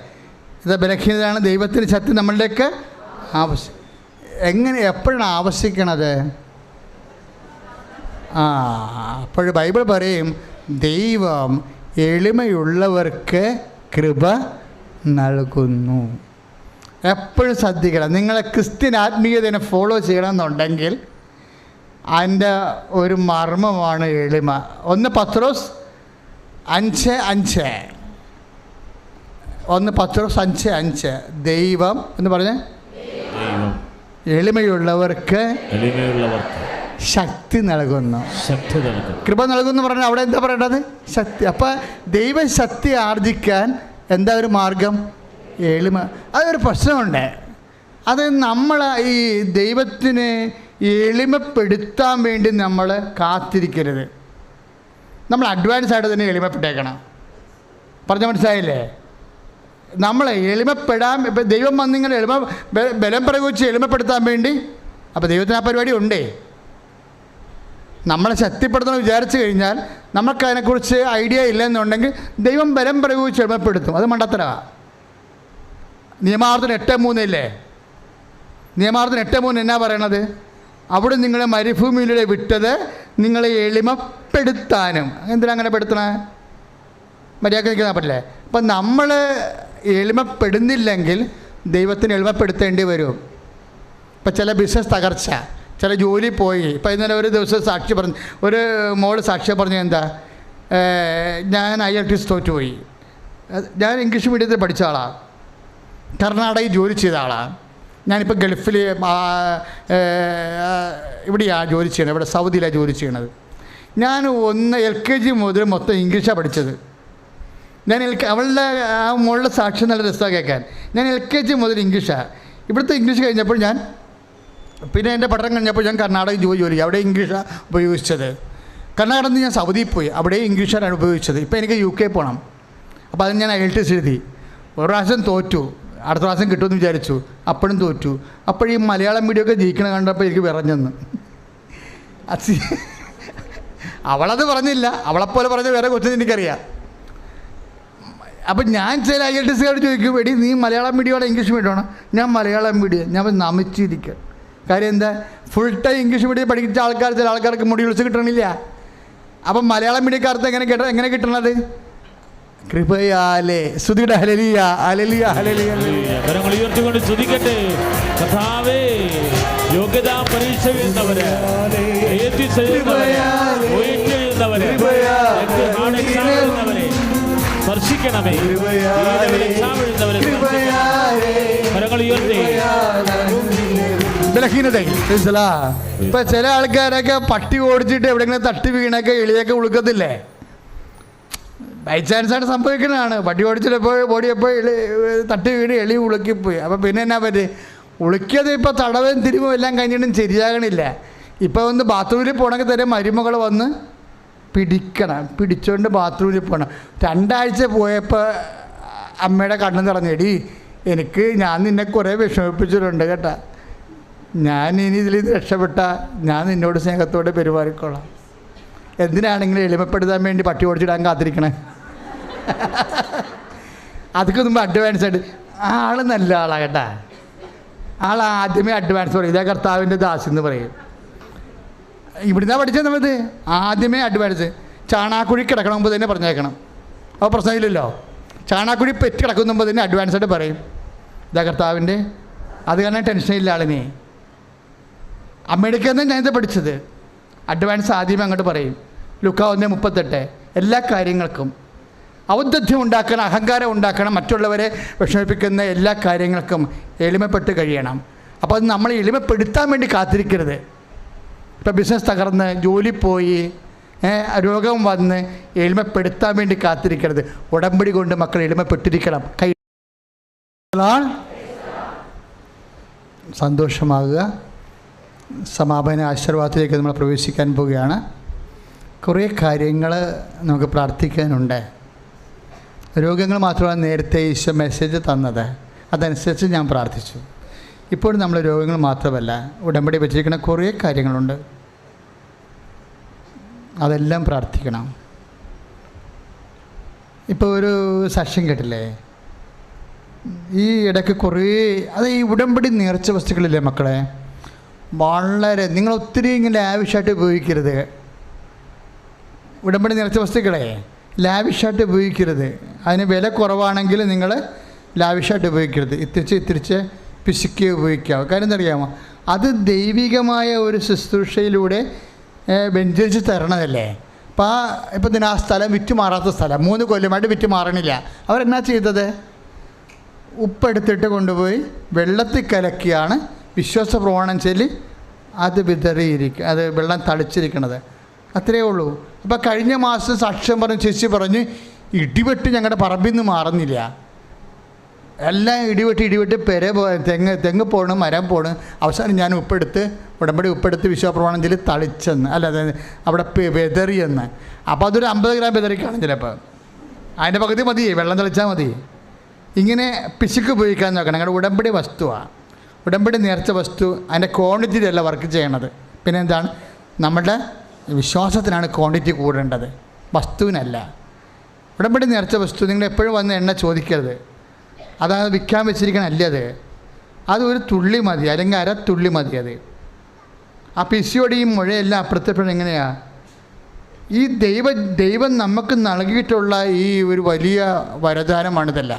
Speaker 1: ഇത് ബലഹീനതയാണ്, ദൈവത്തിൻ്റെ ശക്തി നമ്മളിലേക്ക് എങ്ങനെ എപ്പോഴാണ് ആവശ്യിക്കണത്? അപ്പോൾ ബൈബിൾ പറയും, ദൈവം എളിമയുള്ളവർക്ക് കൃപ നൽകുന്നു. എപ്പോഴും ശ്രദ്ധിക്കണം. നിങ്ങളെ ക്രിസ്ത്യൻ ആത്മീയതയെ ഫോളോ ചെയ്യണമെന്നുണ്ടെങ്കിൽ അതിൻ്റെ ഒരു മർമ്മമാണ് എളിമ. 1 പത്രോസ് 5:5 1 പത്രോസ് 5:5 ദൈവം എന്ന് പറഞ്ഞ് എളിമയുള്ളവർക്ക് ശക്തി നൽകുന്നു. കൃപ നൽകുന്നു പറഞ്ഞാൽ അവിടെ എന്താ പറയേണ്ടത്? ശക്തി. അപ്പം ദൈവശക്തി ആർജിക്കാൻ എന്താ ഒരു മാർഗം? എളിമ. അതൊരു പ്രശ്നമുണ്ട്. അത് നമ്മൾ ഈ ദൈവത്തിന് എളിമപ്പെടുത്താൻ വേണ്ടി നമ്മൾ കാത്തിരിക്കരുത്. നമ്മൾ അഡ്വാൻസ് ആയിട്ട് തന്നെ എളിമപ്പെട്ടേക്കണം. പറഞ്ഞ മനസ്സിലായില്ലേ? നമ്മൾ എളിമപ്പെടാൻ, ഇപ്പം ദൈവം വന്നിങ്ങനെ ബലം പ്രയോഗിച്ച് എളിമപ്പെടുത്താൻ വേണ്ടി, അപ്പോൾ ദൈവത്തിന് ആ പരിപാടി ഉണ്ടേ. നമ്മളെ ശക്തിപ്പെടുത്തണം വിചാരിച്ചു കഴിഞ്ഞാൽ നമുക്കതിനെക്കുറിച്ച് ഐഡിയ ഇല്ലെന്നുണ്ടെങ്കിൽ ദൈവം ബലം പ്രയോഗിച്ച് എളിമപ്പെടുത്തും. അത് മണ്ടത്തരമാണ്. നിയമാവർത്തനം 8:3 ഇല്ലേ? നിയമാവർത്തനം 8:3 എന്നാ പറയണത്? അവിടെ നിങ്ങളെ മരുഭൂമിയിലൂടെ വിട്ടത് നിങ്ങളെ എളിമപ്പെടുത്താനും. എന്തിനാ അങ്ങനെ പെടുത്തണേ? മര്യാദക്ക് നിൽക്കാൻ പറ്റില്ലേ? അപ്പം നമ്മൾ എളിമപ്പെടുന്നില്ലെങ്കിൽ ദൈവത്തിന് എളിമപ്പെടുത്തേണ്ടി വരും. ഇപ്പം ചില ബിസിനസ് തകർച്ച, ചില ജോലി പോയി. ഇപ്പം ഇന്നലെ ഒരു ദിവസം സാക്ഷി പറഞ്ഞു, ഒരു മോള് സാക്ഷ്യം പറഞ്ഞു, എന്താ, ഞാൻ IELTS തോറ്റുപോയി. ഞാൻ ഇംഗ്ലീഷ് മീഡിയത്തിൽ പഠിച്ച ആളാണ്, കർണാടകയിൽ ജോലി ചെയ്ത ആളാണ്. ഞാനിപ്പോൾ ഗൾഫിൽ ഇവിടെയാണ് ജോലി ചെയ്യണത്, ഇവിടെ സൗദിയിലാണ് ജോലി ചെയ്യണത്. ഞാൻ LKG മുതൽ മൊത്തം ഇംഗ്ലീഷാണ് പഠിച്ചത്. ഞാൻ അവളുടെ ആ മോളുടെ സാക്ഷ്യം നല്ല രസമാണ് കേൾക്കാൻ. ഞാൻ LKG മുതൽ ഇംഗ്ലീഷാണ്. ഇവിടുത്തെ ഇംഗ്ലീഷ് കഴിഞ്ഞപ്പോൾ ഞാൻ, പിന്നെ എൻ്റെ പഠനം കഴിഞ്ഞപ്പോൾ ഞാൻ കർണാടകയിൽ ജോലി, അവിടെ ഇംഗ്ലീഷാണ് ഉപയോഗിച്ചത്. കർണാടകയിൽ നിന്ന് ഞാൻ സൗദിയിൽ പോയി, അവിടെ ഇംഗ്ലീഷാണ് ഉപയോഗിച്ചത്. ഇപ്പോൾ എനിക്ക് UK പോകണം. അപ്പോൾ അതിന് ഞാൻ IELTS എഴുതി. ഒരു പ്രാവശ്യം തോറ്റു, അടുത്ത പ്രാവശ്യം കിട്ടുമെന്ന് വിചാരിച്ചു, അപ്പോഴും തോറ്റു. അപ്പോഴീ മലയാളം മീഡിയമൊക്കെ ജയിക്കണം കണ്ടപ്പോൾ എനിക്ക് വിറഞ്ഞെന്ന്. അവളത് പറഞ്ഞില്ല, അവളെപ്പോലെ പറഞ്ഞ വേറെ കൊച്ചിന് എനിക്കറിയാം. അപ്പം ഞാൻ ചില IELTSകാരോട് ചോദിക്കും, എടി നീ മലയാളം മീഡിയമാണോ ഇംഗ്ലീഷ് മീഡിയമാണോ? ഞാൻ മലയാളം മീഡിയം. ഞാൻ നമിച്ചിരിക്കുക. കാര്യം എന്താ? ഫുൾ ടൈം ഇംഗ്ലീഷ് മീഡിയം പഠിച്ച ആൾക്കാർ, ചില ആൾക്കാർക്ക് മുടി വിളിച്ച് കിട്ടണില്ല. അപ്പം മലയാളം മീഡിയക്കാർക്ക് എങ്ങനെ കിട്ടണത്? കൃപയാലേ. സ്തുതിയുടെ ഹല്ലേലൂയ, ഹല്ലേലൂയ, ഹല്ലേലൂയ.
Speaker 2: കരങ്ങൾ ഉയർത്തിക്കൊണ്ട് സ്തുതിക്കട്ടെ. കർത്താവേ, യോഗ്യതാ പരീക്ഷ എഴുതുന്നവരെ, സ്പർശിക്കണമേ. കരങ്ങൾ ഉയർത്തി.
Speaker 1: ബലഹീനതയിൽ ഇപ്പം ചില ആൾക്കാരൊക്കെ പട്ടി ഓടിച്ചിട്ട് എവിടെയെങ്കിലും തട്ടി വീണൊക്കെ എളിയൊക്കെ ഉളുക്കത്തില്ലേ? ബൈ ചാൻസായിട്ട് സംഭവിക്കുന്നതാണ്. പട്ടി ഓടിയപ്പോൾ തട്ടി വീട് എളി ഉളുക്കിപ്പോയി. അപ്പോൾ പിന്നെ എന്നാ പറ്റി? ഉളുക്കിയത് ഇപ്പോൾ തടവും തിരുവും എല്ലാം കഴിഞ്ഞിട്ടും ശരിയാകണില്ല. ഇപ്പോൾ ഒന്ന് ബാത്റൂമിൽ പോകണമെങ്കിൽ തന്നെ മരുമകൾ വന്ന് പിടിച്ചുകൊണ്ട് ബാത്റൂമിൽ പോകണം. 2 ആഴ്ച പോയപ്പോൾ അമ്മയുടെ കണ്ണ് നിറഞ്ഞെടി, ഞാൻ നിന്നെ കുറേ വിഷമിപ്പിച്ചിട്ടുണ്ട് കേട്ടാ, ഞാൻ ഇനി ഇതിൽ രക്ഷപ്പെട്ട ഞാൻ നിന്നോട് സ്നേഹത്തോടെ പെരുമാറിക്കോളാം. എന്തിനാണെങ്കിലും എളിമപ്പെടുത്താൻ വേണ്ടി പട്ടി ഓടിച്ചിടാൻ കാത്തിരിക്കണേ. അതൊക്കെ മുമ്പ് അഡ്വാൻസ് ആയിട്ട് ആൾ നല്ല ആളാണ് കേട്ടാ. ആൾ ആദ്യമേ അഡ്വാൻസ് പറയും, ഇതാ കർത്താവിൻ്റെ ദാസി എന്ന് പറയും. ഇവിടുന്നാണ് പഠിച്ചത് നമ്മത്. ആദ്യമേ അഡ്വാൻസ്. ചാണാക്കുഴി കിടക്കണം മുമ്പ് തന്നെ പറഞ്ഞേക്കണം. അപ്പോൾ പ്രശ്നമില്ലല്ലോ. ചാണാക്കുഴി പെറ്റ് കിടക്കുന്ന മുമ്പ് തന്നെ അഡ്വാൻസ് ആയിട്ട് പറയും, ഇതാ കർത്താവിൻ്റെ. അത് കാരണം ടെൻഷനില്ല ആളിനെ. അമ്മയുടെ ഞാനിത് പഠിച്ചത്. അഡ്വാൻസ് ആദ്യമേ അങ്ങോട്ട് പറയും. ലുക്ക 1:38. എല്ലാ കാര്യങ്ങൾക്കും ഔദ്ധത്യം ഉണ്ടാക്കണം, അഹങ്കാരം ഉണ്ടാക്കണം, മറ്റുള്ളവരെ വിഷമിപ്പിക്കുന്ന എല്ലാ കാര്യങ്ങൾക്കും എളിമപ്പെട്ട് കഴിയണം. അപ്പോൾ അത് നമ്മൾ എളിമപ്പെടുത്താൻ വേണ്ടി കാത്തിരിക്കരുത്. ഇപ്പോൾ ബിസിനസ് തകർന്ന്, ജോലി പോയി, രോഗം വന്ന് എളിമപ്പെടുത്താൻ വേണ്ടി കാത്തിരിക്കരുത്. ഉടമ്പടി കൊണ്ട് മക്കൾ എളിമപ്പെട്ടിരിക്കണം. സന്തോഷമാകുക. സമാപന ആശീർവാദത്തിലേക്ക് നമ്മൾ പ്രവേശിക്കാൻ പോവുകയാണ്. കുറേ കാര്യങ്ങൾ നമുക്ക് പ്രാർത്ഥിക്കാനുണ്ട്. രോഗങ്ങൾ മാത്രമാണ് നേരത്തെ ഈശോ മെസ്സേജ് തന്നത്, അതനുസരിച്ച് ഞാൻ പ്രാർത്ഥിച്ചു. ഇപ്പോൾ നമ്മൾ രോഗങ്ങൾ മാത്രമല്ല, ഉടമ്പടി വെച്ചിരിക്കുന്ന കുറേ കാര്യങ്ങളുണ്ട്, അതെല്ലാം പ്രാർത്ഥിക്കണം. ഇപ്പോൾ ഒരു സാക്ഷ്യം കേട്ടില്ലേ, ഈ ഇടയ്ക്ക് കുറേ ഈ ഉടമ്പടി നേർച്ച വസ്തുക്കളില്ലേ മക്കളെ, വളരെ നിങ്ങൾ ഒത്തിരി ഇങ്ങനെ ലാവിഷായിട്ട് ഉപയോഗിക്കരുത്. ഉടമ്പടി നേർച്ച വസ്തുക്കളെ ലാവിഷായിട്ട് ഉപയോഗിക്കരുത്. അതിന് വില കുറവാണെങ്കിൽ നിങ്ങൾ ലാവിഷായിട്ട് ഉപയോഗിക്കരുത്. ഇത്തിരിച്ച് പിശുക്കി ഉപയോഗിക്കാവും. കാര്യം എന്തറിയാമോ, അത് ദൈവികമായ ഒരു ശുശ്രൂഷയിലൂടെ വെഞ്ചരിച്ച് തരണതല്ലേ. അപ്പോൾ ഇപ്പം ആ സ്ഥലം വിറ്റ് മാറാത്ത സ്ഥലം 3 കൊല്ലമായിട്ട് വിറ്റ് മാറണില്ല. അവരെന്നാ ചെയ്തത്? ഉപ്പെടുത്തിട്ട് കൊണ്ടുപോയി വെള്ളത്തിൽ കലക്കിയാണ് വിശ്വാസ പ്രമാണം ചൊല്ലി അത് വിതറിയിരിക്കുക, അത് വെള്ളം തളിച്ചിരിക്കണത്. അത്രയേ ഉള്ളൂ. അപ്പോൾ കഴിഞ്ഞ മാസം സാക്ഷ്യം പറഞ്ഞ് ചേച്ചി പറഞ്ഞ് ഇടിവെട്ട് ഞങ്ങളുടെ പറമ്പിൽ നിന്ന് മാറുന്നില്ല. എല്ലാം ഇടിവെട്ട് തെങ്ങ് പോകണം, മരം പോകണം. അവസാനം ഞാൻ ഉടമ്പടി ഉപ്പെടുത്ത് വിശ്വാസപ്രമാണം ചൊല്ലി തളിച്ചെന്ന്, അല്ലാതെ അവിടെ വിതറിയെന്ന്. അപ്പോൾ അതൊരു 50 ഗ്രാം വിതറിക്കാണ് ചിലപ്പോൾ. അതിൻ്റെ പകുതി മതി, വെള്ളം തളിച്ചാൽ മതി. ഇങ്ങനെ പിശുക്ക് ഉപയോഗിക്കാൻ നോക്കണം. ഞങ്ങളുടെ ഉടമ്പടി വസ്തുവാണ്, ഉടമ്പടി നേർച്ച വസ്തു. അതിൻ്റെ ക്വാണ്ടിറ്റിയിലല്ല വർക്ക് ചെയ്യണത്. പിന്നെ എന്താണ്, നമ്മുടെ വിശ്വാസത്തിനാണ് ക്വാണ്ടിറ്റി കൂടേണ്ടത്, വസ്തുവിനല്ല. ഉടമ്പടി നേർച്ച വസ്തു നിങ്ങൾ എപ്പോഴും വന്ന് എണ്ണ ചോദിക്കരുത്. അതായത് വിൽക്കാൻ വെച്ചിരിക്കണല്ലേ, അത് ഒരു തുള്ളി മതി, അല്ലെങ്കിൽ 1/2 തുള്ളി മതി. അത് ആ പിശിയോടെയും മുഴയെല്ലാം അപ്പുറത്തെപ്പോഴും എങ്ങനെയാണ് ഈ ദൈവം നമുക്ക് നൽകിയിട്ടുള്ള ഈ ഒരു വലിയ വരദാനമാണിതല്ല.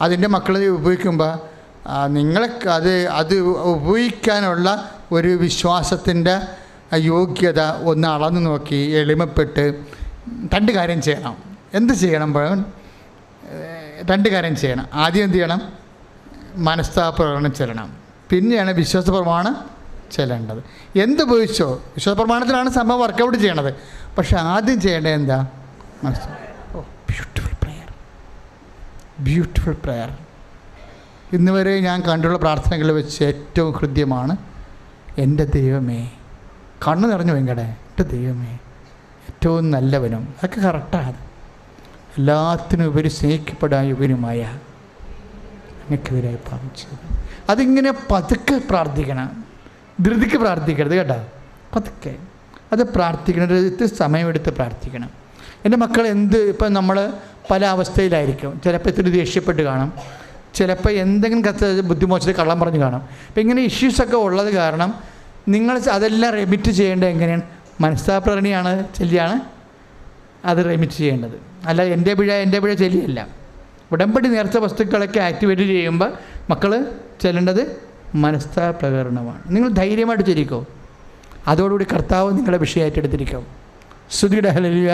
Speaker 1: അതിൻ്റെ മക്കൾ ഉപയോഗിക്കുമ്പോൾ നിങ്ങൾ അത് ഉപയോഗിക്കാനുള്ള ഒരു വിശ്വാസത്തിൻ്റെ യോഗ്യത ഒന്ന് അളന്ന് നോക്കി എളിമപ്പെട്ട് 2 കാര്യം ചെയ്യണം. എന്ത് ചെയ്യണം? 2 കാര്യം ചെയ്യണം. ആദ്യം എന്ത് ചെയ്യണം? മനസ്താപപ്രകടനം ചെല്ലണം. പിന്നെയാണ് വിശ്വാസപ്രമാണം ചെല്ലേണ്ടത്. എന്തുപയോഗിച്ചോ വിശ്വാസപ്രമാണത്തിലാണ് സംഭവം വർക്കൗട്ട് ചെയ്യണത്. പക്ഷെ ആദ്യം ചെയ്യേണ്ടത് എന്താ? Beautiful prayer. ഇന്ന് വരെ ഞാൻ കണ്ടുള്ള പ്രാർത്ഥനകളിൽ വെച്ച് ഏറ്റവും ഹൃദ്യമാണ് എൻ്റെ ദൈവമേ. കണ്ണു നിറഞ്ഞു വെങ്കടേ, എൻ്റെ ദൈവമേ ഏറ്റവും നല്ലവനും. അതൊക്കെ കറക്റ്റാണ്. എല്ലാത്തിനും ഉപരി സ്നേഹിക്കപ്പെടാൻ യുവനുമായ എനിക്കെതിരായി പാപം ചെയ്തു. അതിങ്ങനെ പതുക്കെ പ്രാർത്ഥിക്കണം, ധൃതിക്ക് പ്രാർത്ഥിക്കരുത് കേട്ടോ. പതുക്കെ അത് പ്രാർത്ഥിക്കണം, ഇത്തിരി സമയമെടുത്ത് പ്രാർത്ഥിക്കണം. എൻ്റെ മക്കൾ ഇപ്പം നമ്മൾ പല അവസ്ഥയിലായിരിക്കും. ചിലപ്പോൾ ഇത്തിരി ദേഷ്യപ്പെട്ട് കാണും, ചിലപ്പോൾ എന്തെങ്കിലും ബുദ്ധിമോശത്തിൽ കള്ളം പറഞ്ഞ് കാണും. അപ്പം ഇങ്ങനെ ഇഷ്യൂസൊക്കെ ഉള്ളത് കാരണം നിങ്ങൾ അതെല്ലാം റെമിറ്റ് ചെയ്യേണ്ടത് എങ്ങനെയാണ്? മനസ്താപ്രകടനയാണ് ചൊല്ലിയാണ് അത് റെമിറ്റ് ചെയ്യേണ്ടത്. അല്ല എൻ്റെ പിഴ ചൊല്ലിയല്ല. ഉടമ്പടി നേർച്ച വസ്തുക്കളൊക്കെ ആക്ടിവേറ്റ് ചെയ്യുമ്പോൾ മക്കൾ ചെല്ലേണ്ടത് മനസ്താപ്രകരണമാണ്. നിങ്ങൾ ധൈര്യമായിട്ട് ചൊല്ലിക്കോ. അതോടുകൂടി കർത്താവ് നിങ്ങളെ വിഷയമായിട്ട് എടുത്തിരിക്കും. സ്തുതിയുടെ ഹല്ലേലൂയ.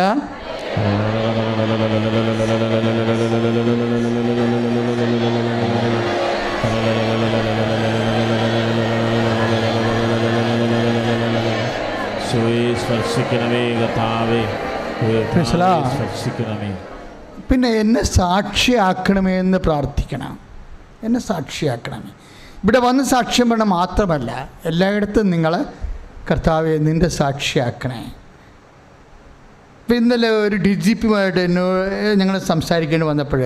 Speaker 2: സ്പർശിക്കണമേ കർത്താവേ, സ്പർശിക്കണമേ.
Speaker 1: പിന്നെ എന്നെ സാക്ഷിയാക്കണമേ എന്ന് പ്രാർത്ഥിക്കണം. എന്നെ സാക്ഷിയാക്കണമേ. ഇവിടെ വന്ന് സാക്ഷ്യം പറയണം മാത്രമല്ല, എല്ലായിടത്തും നിങ്ങൾ കർത്താവെ നിൻ്റെ സാക്ഷിയാക്കണേ. ഇപ്പം ഇന്നലെ ഒരു DGPയുമായിട്ട് ഞങ്ങൾ സംസാരിക്കേണ്ടി വന്നപ്പോൾ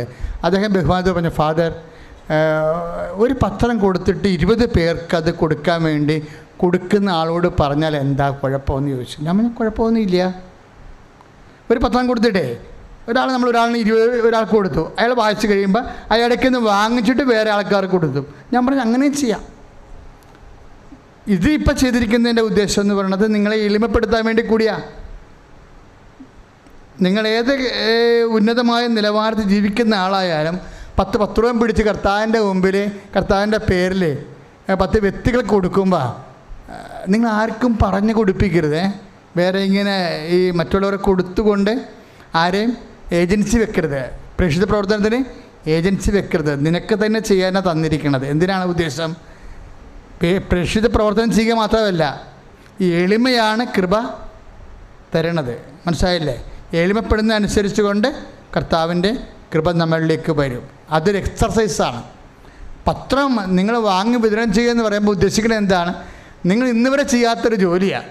Speaker 1: അദ്ദേഹം ബഹുമാനത്തോടെ പറഞ്ഞു, ഫാദർ ഒരു പത്രം കൊടുത്തിട്ട് 20 പേർക്ക് അത് കൊടുക്കാൻ വേണ്ടി കൊടുക്കുന്ന ആളോട് പറഞ്ഞാൽ എന്താ കുഴപ്പമെന്ന് ചോദിച്ചു. ഞാൻ പറഞ്ഞു കുഴപ്പമൊന്നുമില്ല. ഒരു പത്രം കൊടുത്തിട്ടേ ഒരാളിന് 20 ഒരാൾക്ക് കൊടുത്തു, അയാൾ വായിച്ച് കഴിയുമ്പോൾ അയാൾക്ക് നിന്ന് വാങ്ങിച്ചിട്ട് വേറെ ആൾക്കാർക്ക് കൊടുത്തു. ഞാൻ പറഞ്ഞു അങ്ങനെയും ചെയ്യാം. ഇത് ഇപ്പം ചെയ്തിരിക്കുന്നതിൻ്റെ ഉദ്ദേശം എന്ന് പറയുന്നത് നിങ്ങളെ എളിമപ്പെടുത്താൻ വേണ്ടി കൂടിയാണ്. നിങ്ങൾ ഏത് ഉന്നതമായ നിലവാരത്തിൽ ജീവിക്കുന്ന ആളായാലും 10 രൂപ പിടിച്ച് കർത്താവിൻ്റെ മുമ്പിൽ കർത്താവിൻ്റെ പേരിൽ 10 വ്യക്തികൾക്ക് കൊടുക്കുമ്പോൾ നിങ്ങൾ ആർക്കും പറഞ്ഞു കൊടുപ്പിക്കരുത്. വേറെ ഇങ്ങനെ ഈ മറ്റുള്ളവരെ കൊടുത്തുകൊണ്ട് ആരെയും ഏജൻസി വെക്കരുത്. പ്രേക്ഷിത പ്രവർത്തനത്തിന് ഏജൻസി വെക്കരുത്. നിനക്ക് തന്നെ ചെയ്യാനാണ് തന്നിരിക്കുന്നത്. എന്തിനാണ് ഉദ്ദേശം? പ്രേക്ഷിത പ്രവർത്തനം ചെയ്യുക മാത്രമല്ല, ഈ എളിമയാണ് കൃപ തരണത്. മനസ്സിലായില്ലേ? എളിമപ്പെടുന്ന അനുസരിച്ച് കൊണ്ട് കർത്താവിൻ്റെ കൃപ നമ്മളിലേക്ക് വരും. അതൊരു എക്സർസൈസാണ്. പത്രം നിങ്ങൾ വാങ്ങി വിതരണം ചെയ്യുക എന്ന് പറയുമ്പോൾ ഉദ്ദേശിക്കുന്നത് എന്താണ്? നിങ്ങൾ ഇന്നുവരെ ചെയ്യാത്തൊരു ജോലിയാണ്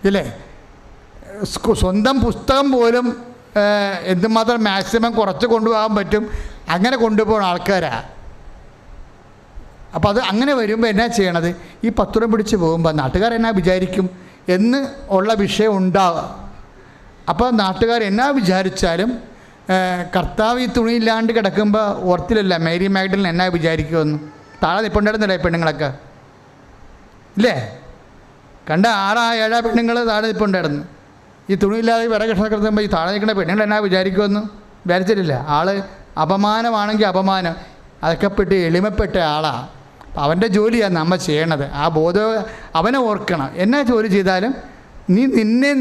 Speaker 1: ഇല്ലേ? സ്വന്തം പുസ്തകം പോലും എന്തുമാത്രം മാക്സിമം കുറച്ച് കൊണ്ടുപോകാൻ പറ്റും അങ്ങനെ കൊണ്ടുപോകുന്ന ആൾക്കാരാണ്. അപ്പോൾ അത് അങ്ങനെ വരുമ്പോൾ എന്നാ ചെയ്യണത്? ഈ 10 രൂപ പിടിച്ച് പോകുമ്പോൾ നാട്ടുകാരെന്നാ വിചാരിക്കും എന്ന് ഉള്ള വിഷയം ഉണ്ടാവുക. അപ്പോൾ നാട്ടുകാർ എന്നാ വിചാരിച്ചാലും കർത്താവ് ഈ തുണിയില്ലാണ്ട് കിടക്കുമ്പോൾ ഓർത്തിലല്ല മേരി മാഗ്ഡലിൻ എന്നാ വിചാരിക്കുമെന്ന്. താഴെ നിൽപ്പുണ്ടായിരുന്നില്ലേ പെണ്ണുങ്ങളൊക്കെ ഇല്ലേ? കണ്ട 6-7 പെണ്ണുങ്ങൾ താഴെ നിൽപ്പുണ്ടായിരുന്നു. ഈ തുണിയില്ലാതെ വിറക് കഷ്ണപ്പെടുത്തുമ്പോൾ ഈ താഴെ നിൽക്കുന്ന പെണ്ണുങ്ങൾ എന്നാ വിചാരിക്കുമെന്ന് വിചാരിച്ചിട്ടില്ല. ആൾ അപമാനമാണെങ്കിൽ അപമാനം അതൊക്കെ പെട്ട് എളിമപ്പെട്ട ആളാണ്. അവൻ്റെ ജോലിയാണ് നമ്മൾ ചെയ്യണത്. ആ ബോധം അവനെ ഓർക്കണം. എന്നാ ജോലി ചെയ്താലും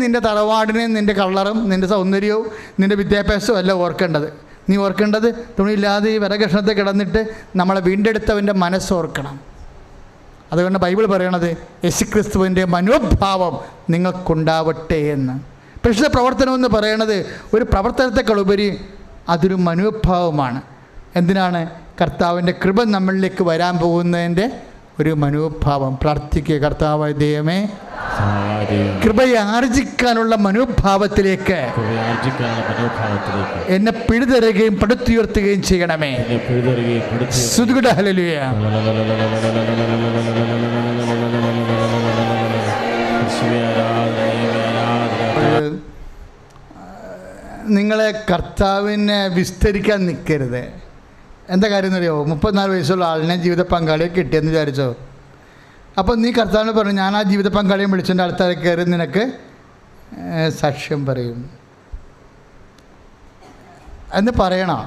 Speaker 1: നിൻ്റെ തറവാടിനെയും നിൻ്റെ കളറും നിൻ്റെ സൗന്ദര്യവും നിൻ്റെ വിദ്യാഭ്യാസവും അല്ല ഓർക്കേണ്ടത്. നീ ഓർക്കേണ്ടത് തുണിയില്ലാതെ ഈ വിറകഷ്ണത്തെ കിടന്നിട്ട് നമ്മളെ വീണ്ടെടുത്തവൻ്റെ മനസ്സോർക്കണം. അതുകൊണ്ട് ബൈബിൾ പറയണത് യേശുക്രിസ്തുവിൻ്റെ മനോഭാവം നിങ്ങൾക്കുണ്ടാവട്ടെ എന്ന്. പ്രേക്ഷിത പ്രവർത്തനം എന്ന് പറയണത് ഒരു പ്രവർത്തനത്തെക്കാളുപരി അതൊരു മനോഭാവമാണ്. എന്തിനാണ്? കർത്താവിൻ്റെ കൃപ നമ്മളിലേക്ക് വരാൻ പോകുന്നതിൻ്റെ ഒരു മനോഭാവം. പ്രാർത്ഥിക്കുക, കർത്താവായ ദൈവമേ കൃപയെ ആർജിക്കാനുള്ള മനോഭാവത്തിലേക്ക് എന്നെ പിഴുതരുകയും പടുത്തുയർത്തുകയും ചെയ്യണമേ. ഹല്ലേലൂയ. നിങ്ങളെ കർത്താവിനെ വിസ്തരിക്കാൻ നിൽക്കരുത്. എന്താ കാര്യം എന്നറിയോ? 34 വയസ്സുള്ള ആളിനെ ജീവിത പങ്കാളിയെ കിട്ടിയെന്ന് വിചാരിച്ചോ? അപ്പോൾ നീ കർത്താവിന് പറഞ്ഞു, ഞാൻ ആ ജീവിത പങ്കാളിയെ വിളിച്ചതിൻ്റെ അടുത്താൽ കയറി നിനക്ക് സാക്ഷ്യം പറയും എന്ന് പറയണം.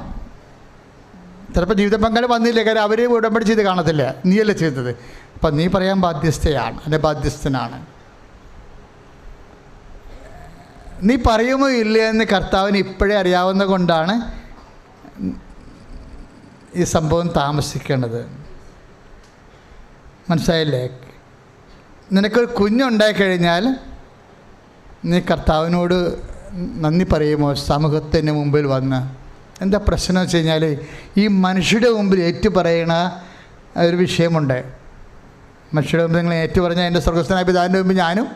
Speaker 1: ചിലപ്പോൾ ജീവിത പങ്കാളി വന്നില്ലേ, കാര്യം അവർ ഉടമ്പടി ചെയ്ത് കാണത്തില്ല, നീയല്ലേ ചെയ്തത്. അപ്പം നീ പറയാൻ ബാധ്യസ്ഥയാണ്, എൻ്റെ ബാധ്യസ്ഥനാണ്. നീ പറയുമോ ഇല്ല എന്ന് കർത്താവിന് ഇപ്പോഴേ അറിയാവുന്ന കൊണ്ടാണ് ഈ സംഭവം താമസിക്കേണ്ടത്. മനസ്സിലായില്ലേ? നിനക്കൊരു കുഞ്ഞുണ്ടായിക്കഴിഞ്ഞാൽ നീ കർത്താവിനോട് നന്ദി പറയുമോ സമൂഹത്തിന് മുമ്പിൽ വന്ന്? എന്താ പ്രശ്നം വെച്ച് കഴിഞ്ഞാൽ ഈ മനുഷ്യരുടെ മുമ്പിൽ ഏറ്റുപറയണ ഒരു വിഷയമുണ്ട്. മനുഷ്യരുടെ മുമ്പിൽ നിങ്ങൾ ഏറ്റുപറഞ്ഞാൽ എൻ്റെ സ്വർഗ്ഗസ്ഥനായ പിതാവിൻ്റെ മുമ്പിൽ ഞാനും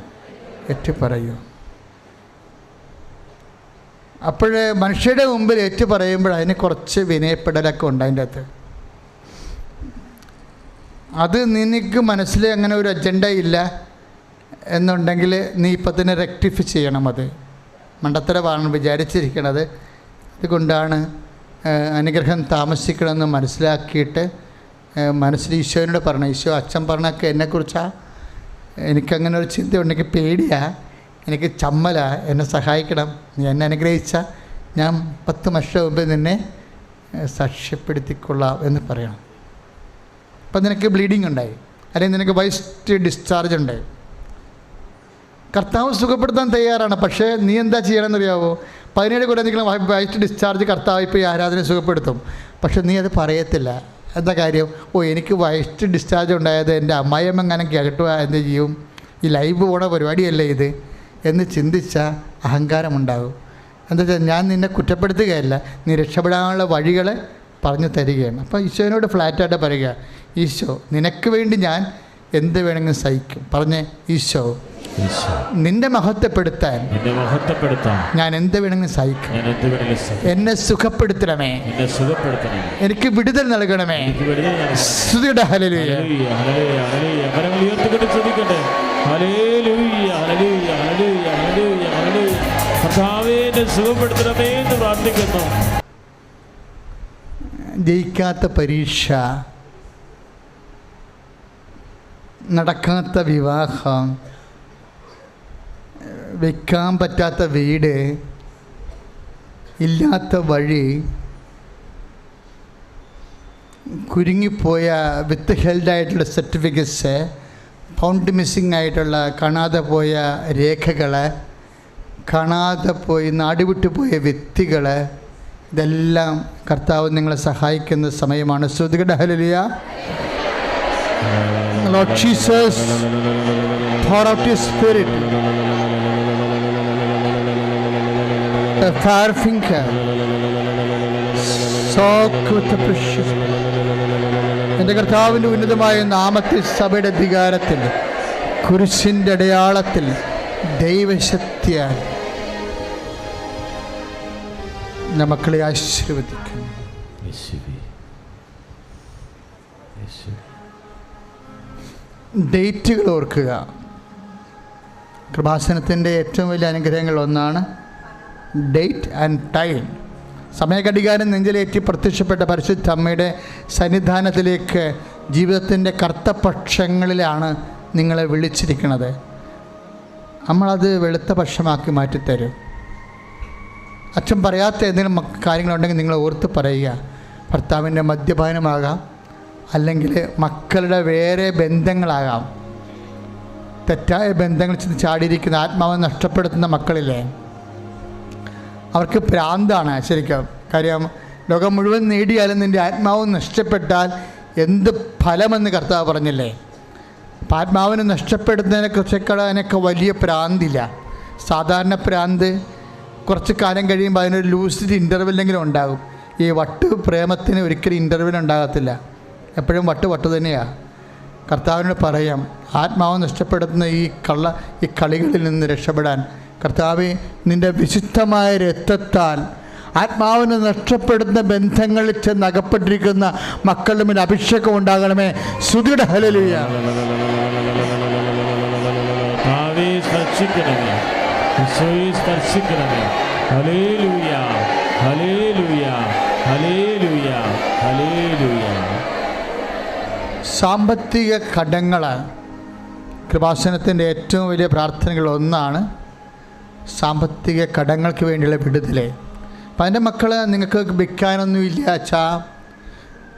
Speaker 1: ഏറ്റുപറയും. അപ്പോൾ മനുഷ്യരുടെ മുമ്പിൽ ഏറ്റുപറയുമ്പോൾ അതിന് കുറച്ച് വിനയപ്പെടലൊക്കെ ഉണ്ട് അതിൻ്റെ അകത്ത്. അത് നിനക്ക് മനസ്സിൽ അങ്ങനെ ഒരു അജണ്ട ഇല്ല എന്നുണ്ടെങ്കിൽ നീ ഇപ്പം തന്നെ റെക്ടിഫൈ ചെയ്യണം. അത് മണ്ടത്തരമാണ് വിചാരിച്ചിരിക്കണത്. അതുകൊണ്ടാണ് അനുഗ്രഹം താമസിക്കണമെന്ന് മനസ്സിലാക്കിയിട്ട് മനസ്സിൽ ഈശോനോട് പറയണം. ഈശോ അച്ഛൻ പറഞ്ഞൊക്കെ എന്നെക്കുറിച്ചാണ്, എനിക്കങ്ങനെ ഒരു ചിന്ത ഉണ്ടെങ്കിൽ പേടിയാണ്, എനിക്ക് ചമ്മല, എന്നെ സഹായിക്കണം, നീ എന്നെ അനുഗ്രഹിച്ചാൽ ഞാൻ 10 വർഷം മുമ്പ് നിന്നെ സാക്ഷ്യപ്പെടുത്തിക്കൊള്ളാം എന്ന് പറയണം. അപ്പം നിനക്ക് ബ്ലീഡിങ് ഉണ്ടായി, അല്ലെങ്കിൽ നിനക്ക് വൈസ്റ്റ് ഡിസ്ചാർജ് ഉണ്ടായി. കർത്താവ് സുഖപ്പെടുത്താൻ തയ്യാറാണ്. പക്ഷേ നീ എന്താ ചെയ്യണമെന്നറിയാവോ? 17 കൊല്ലം നിൽക്കുന്ന വൈസ്റ്റ് ഡിസ്ചാർജ് കർത്താവ് ഇപ്പോൾ ഈ ആരാധന സുഖപ്പെടുത്തും. പക്ഷെ നീ അത് പറയത്തില്ല. എന്താ കാര്യം? എനിക്ക് വൈസ്റ്റ് ഡിസ്ചാർജ് ഉണ്ടായത് എൻ്റെ അമ്മായിയമ്മ എങ്ങനെ കേട്ടുക എന്ത് ചെയ്യും, ഈ ലൈവ് പോണ പരിപാടിയല്ലേ ഇത് എന്ന് ചിന്തിച്ച അഹങ്കാരമുണ്ടാകും. എന്താ വെച്ചാൽ ഞാൻ നിന്നെ കുറ്റപ്പെടുത്തുകയല്ല, നീ രക്ഷപ്പെടാനുള്ള വഴികൾ പറഞ്ഞു തരികയാണ്. അപ്പോൾ ഈശോനോട് ഫ്ലാറ്റായിട്ട് പറയുക, ഈശോ നിനക്ക് വേണ്ടി ഞാൻ എന്ത് വേണമെങ്കിലും സഹിക്കും. പറഞ്ഞേ, ഈശോ നിന്റെ മഹത്വപ്പെടുത്താൻ ഞാൻ എന്ത് വേണമെങ്കിലും സഹിക്കും. എന്നെ സുഖപ്പെടുത്തണമേ, എനിക്ക് വിടുതൽ നൽകണമേ. സ്തുതിയുടെ ഹല്ലേലൂയ. ജയിക്കാത്ത പരീക്ഷ, നടക്കാത്ത വിവാഹം, വെക്കാൻ പറ്റാത്ത വീട്, ഇല്ലാത്ത വഴി, കുരുങ്ങിപ്പോയ വിത്ത് ഹെൽഡായിട്ടുള്ള സർട്ടിഫിക്കറ്റ്സ്, ഫൗണ്ട് മിസ്സിങ് ആയിട്ടുള്ള കാണാതെ പോയ രേഖകൾ, കാണാതെ പോയി നാടുവിട്ടു പോയ വ്യക്തികൾ, ഇതെല്ലാം കർത്താവ് നിങ്ങളെ സഹായിക്കുന്ന സമയമാണ്. സ്തുതിയുടെ hallelujah. Lord Jesus, pour out your spirit, a fire finger, soak with the precious blood. എൻ്റെ കർത്താവിൻ്റെ ഉന്നതമായ നാമത്തിൽ, സഭയുടെ അധികാരത്തിൽ, കുരിശിൻ്റെ അടയാളത്തിൽ, ദൈവശക്തിയാൽ മക്കളെ ആശീർവദിക്കുന്നു. ഡേറ്റുകൾ ഓർക്കുക. കൃപാസനത്തിൻ്റെ ഏറ്റവും വലിയ അനുഗ്രഹങ്ങൾ ഒന്നാണ് ഡേറ്റ് ആൻഡ് ടൈം. സമയഘടികാരം നെഞ്ചിലേറ്റി പ്രത്യക്ഷപ്പെട്ട പരിശുദ്ധ അമ്മയുടെ സന്നിധാനത്തിലേക്ക് ജീവിതത്തിൻ്റെ കറുത്തപക്ഷങ്ങളിലാണ് നിങ്ങളെ വിളിച്ചിരിക്കുന്നത്. നമ്മളത് വെളുത്ത പക്ഷമാക്കി മാറ്റിത്തരും. അച്ഛൻ പറയാത്ത എന്തെങ്കിലും കാര്യങ്ങളുണ്ടെങ്കിൽ നിങ്ങൾ ഓർത്ത് പറയുക. ഭർത്താവിൻ്റെ മദ്യപാനമാകാം, അല്ലെങ്കിൽ മക്കളുടെ വേറെ ബന്ധങ്ങളാകാം. തെറ്റായ ബന്ധങ്ങൾ ചെന്ന് ചാടിയിരിക്കുന്ന ആത്മാവ് നഷ്ടപ്പെടുത്തുന്ന മക്കളില്ലേ, അവർക്ക് ഭ്രാന്താണ് ശരിക്കും. കാര്യം ലോകം മുഴുവൻ നേടിയാലും നിൻ്റെ ആത്മാവ് നഷ്ടപ്പെട്ടാൽ എന്ത് ഫലമെന്ന് കർത്താവ് പറഞ്ഞില്ലേ. അപ്പം ആത്മാവിനെ നഷ്ടപ്പെടുന്നതിനെക്കുറിച്ചൊക്കെ വലിയ ഭ്രാന്തില്ല. സാധാരണ ഭ്രാന്ത് കുറച്ച് കാലം കഴിയുമ്പോൾ അതിനൊരു ലൂസിഡ് ഇൻ്റർവെല്ലെങ്കിലും ഉണ്ടാകും. ഈ വട്ട് പ്രേമത്തിന് ഒരിക്കലും ഇൻ്റർവെൽ ഉണ്ടാകത്തില്ല. എപ്പോഴും വട്ട് തന്നെയാണ്. കർത്താവിനോട് പറയാം, ആത്മാവ് നഷ്ടപ്പെടുത്തുന്ന ഈ കളികളിൽ നിന്ന് രക്ഷപ്പെടാൻ കർത്താവേ, നിൻ്റെ വിശുദ്ധമായ രക്തത്താൽ ആത്മാവിനെ നഷ്ടപ്പെടുന്ന ബന്ധങ്ങളിൽ ചെന്ന് അകപ്പെട്ടിരിക്കുന്ന മക്കളുടെ മേൽ അഭിഷേകം ഉണ്ടാകണമേ. സ്തുതിയുടെ ഹല്ലേലൂയ. സാമ്പത്തിക കടങ്ങൾ കൃപാസനത്തിൻ്റെ ഏറ്റവും വലിയ പ്രാർത്ഥനകൾ ഒന്നാണ് സാമ്പത്തിക കടങ്ങൾക്ക് വേണ്ടിയുള്ള വിടുതൽ. അപ്പം എൻ്റെ മക്കൾ, നിങ്ങൾക്ക് വിൽക്കാനൊന്നുമില്ല അച്ഛാ,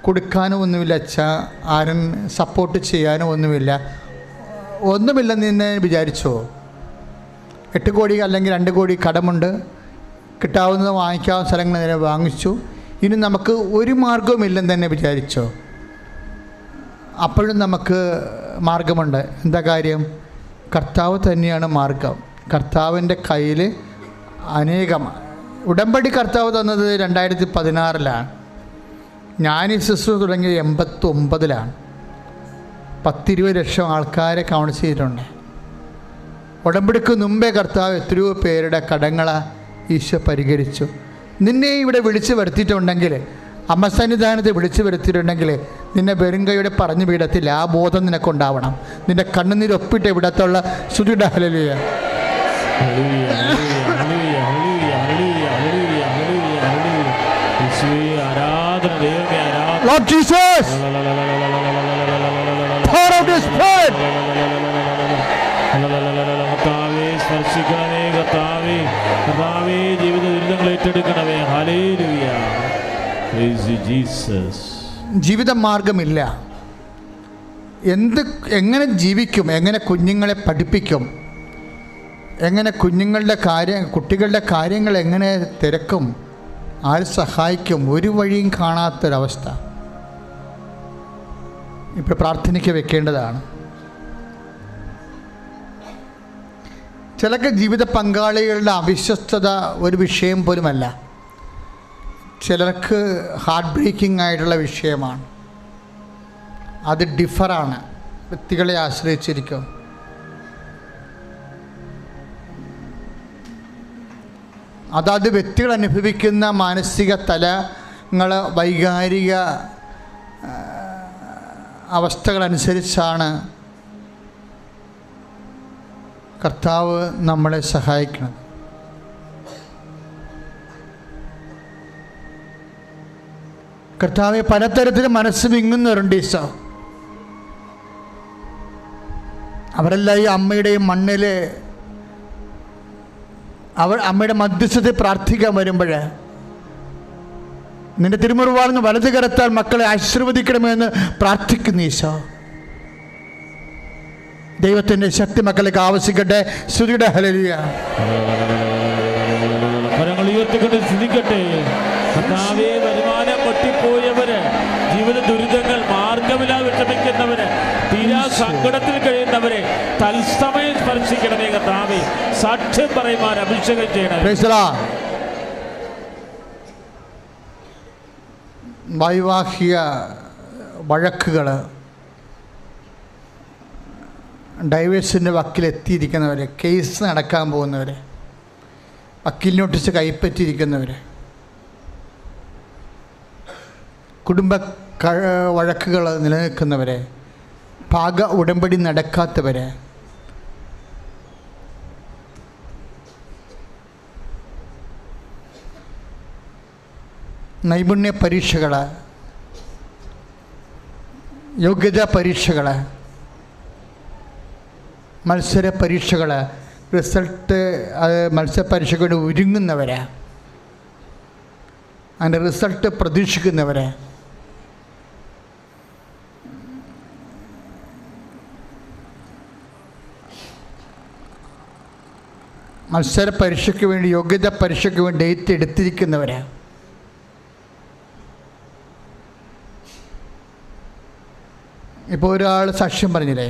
Speaker 1: കൊടുക്കാനും ഒന്നുമില്ല അച്ഛാ, ആരും സപ്പോർട്ട് ചെയ്യാനും ഒന്നുമില്ലെന്ന് തന്നെ വിചാരിച്ചോ. 8 കോടി അല്ലെങ്കിൽ 2 കോടി കടമുണ്ട്, കിട്ടാവുന്നത് വാങ്ങിക്കാവുന്ന സ്ഥലങ്ങൾ നേരെ വാങ്ങിച്ചു, ഇനി നമുക്ക് ഒരു മാർഗവുമില്ലെന്ന് തന്നെ വിചാരിച്ചോ. അപ്പോഴും നമുക്ക് മാർഗമുണ്ട്. എന്താ കാര്യം? കർത്താവ് തന്നെയാണ് മാർഗം. കർത്താവിൻ്റെ കയ്യിൽ അനേകം ഉടമ്പടി കർത്താവ് തന്നത് 2016 ഞാൻ ഈ ശുശ്രൂഷ തുടങ്ങിയത് 89 10-20 ലക്ഷം ആൾക്കാരെ കൗൺസിൽ ചെയ്തിട്ടുണ്ട്. ഉടമ്പടിക്ക് മുമ്പേ കർത്താവ് എത്രയോ പേരുടെ കടങ്ങൾ ഈശോ പരിഹരിച്ചു. നിന്നെ ഇവിടെ വിളിച്ചു വരുത്തിയിട്ടുണ്ടെങ്കിൽ, അമ്മ സന്നിധാനത്തെ വിളിച്ചു വരുത്തിയിട്ടുണ്ടെങ്കിൽ, നിന്നെ വെറുങ്കയുടെ പറഞ്ഞു വിടത്തില്ല. ആ ബോധം നിനക്കുണ്ടാവണം. നിൻ്റെ കണ്ണുനീരൊപ്പിട്ട് ഇവിടത്തുള്ള സ്തുതിയുടെ hallelujah. Lord Jesus, pour out His Spirit.
Speaker 2: ജീവിത ദുരിതങ്ങൾ ഏറ്റെടുക്കണമേ. ഹല്ലേലൂയ.
Speaker 1: ജീവിത മാർഗമില്ല. എങ്ങനെ ജീവിക്കും? എങ്ങനെ കുഞ്ഞുങ്ങളെ പഠിപ്പിക്കും? എങ്ങനെ കുട്ടികളുടെ കാര്യങ്ങൾ എങ്ങനെ തിരക്കും? ആര് സഹായിക്കും? ഒരു വഴിയും കാണാത്തൊരവസ്ഥ ഇപ്പോൾ പ്രാർത്ഥനയ്ക്ക് വെക്കേണ്ടതാണ്. ചിലക്ക് ജീവിത പങ്കാളികളുടെ അവിശ്വസ്തത ഒരു വിഷയം പോലുമല്ല, ചിലർക്ക് ഹാർട്ട് ബ്രേക്കിംഗ് ആയിട്ടുള്ള വിഷയമാണ്. അത് ഡിഫറാണ്, വ്യക്തികളെ ആശ്രയിച്ചിരിക്കും. അതാത് വ്യക്തികൾ അനുഭവിക്കുന്ന മാനസിക തലങ്ങൾ, വൈകാരിക അവസ്ഥകളനുസരിച്ചാണ് കർത്താവ് നമ്മളെ സഹായിക്കുന്നത്. കർത്താവെ, പലതരത്തിൽ മനസ്സ് വിങ്ങുന്നവരുണ്ട് ഈശോ. അവരെല്ലാം ഈ അമ്മയുടെയും മണ്ണിൽ അമ്മയുടെ മധ്യസ്ഥത്തിൽ പ്രാർത്ഥിക്കാൻ വരുമ്പോൾ നിന്റെ തിരുമുറിവാർന്ന് വലത് കരത്താൽ മക്കളെ ആശീർവദിക്കണമെന്ന് പ്രാർത്ഥിക്കുന്നു ഈശോ. ദൈവത്തിൻ്റെ ശക്തി മക്കളിലേക്ക് ആവശ്യിക്കട്ടെ. സ്തുതിയുടെ ഹല്ലേലൂയ.
Speaker 2: കരങ്ങൾ ഉയർത്തിക്കൊണ്ട് സ്തുതിക്കട്ടെ. കർത്താവേ, വരുമാനം പൊട്ടിപ്പോയവര്, ജീവിത ദുരിതങ്ങൾ, മാർഗമില്ലാതെ വിഷമിക്കുന്നവര്, തീരാ സങ്കടത്തിൽ കഴിയുന്നവരെ തത്സമയം സ്പർശിക്കണമേ കർത്താവേ. സാക്ഷ്യം പറയുവാൻ അഭിഷേകം ചെയ്യണമേ.
Speaker 1: വൈവാഹിക വഴക്കുകൾ, ഡൈവേഴ്സിൻ്റെ വക്കിലെത്തിയിരിക്കുന്നവർ, കേസ് നടക്കാൻ പോകുന്നവർ, വക്കീൽ നോട്ടീസ് കൈപ്പറ്റിയിരിക്കുന്നവർ, കുടുംബ വഴക്കുകൾ നിലനിൽക്കുന്നവരെ, പാക ഉടമ്പടി നടക്കാത്തവർ, നൈപുണ്യ പരീക്ഷകൾ, യോഗ്യതാ പരീക്ഷകൾ, മത്സര പരീക്ഷകൾ, റിസൾട്ട് മത്സര പരീക്ഷയ്ക്ക് വേണ്ടി ഒരുങ്ങുന്നവർ, അതിൻ്റെ റിസൾട്ട് പ്രതീക്ഷിക്കുന്നവർ, മത്സര പരീക്ഷയ്ക്ക് വേണ്ടി, യോഗ്യതാ പരീക്ഷയ്ക്ക് വേണ്ടി ഡേറ്റ് എടുത്തിരിക്കുന്നവർ, ഇപ്പോൾ ഒരാൾ സാക്ഷ്യം പറഞ്ഞില്ലേ,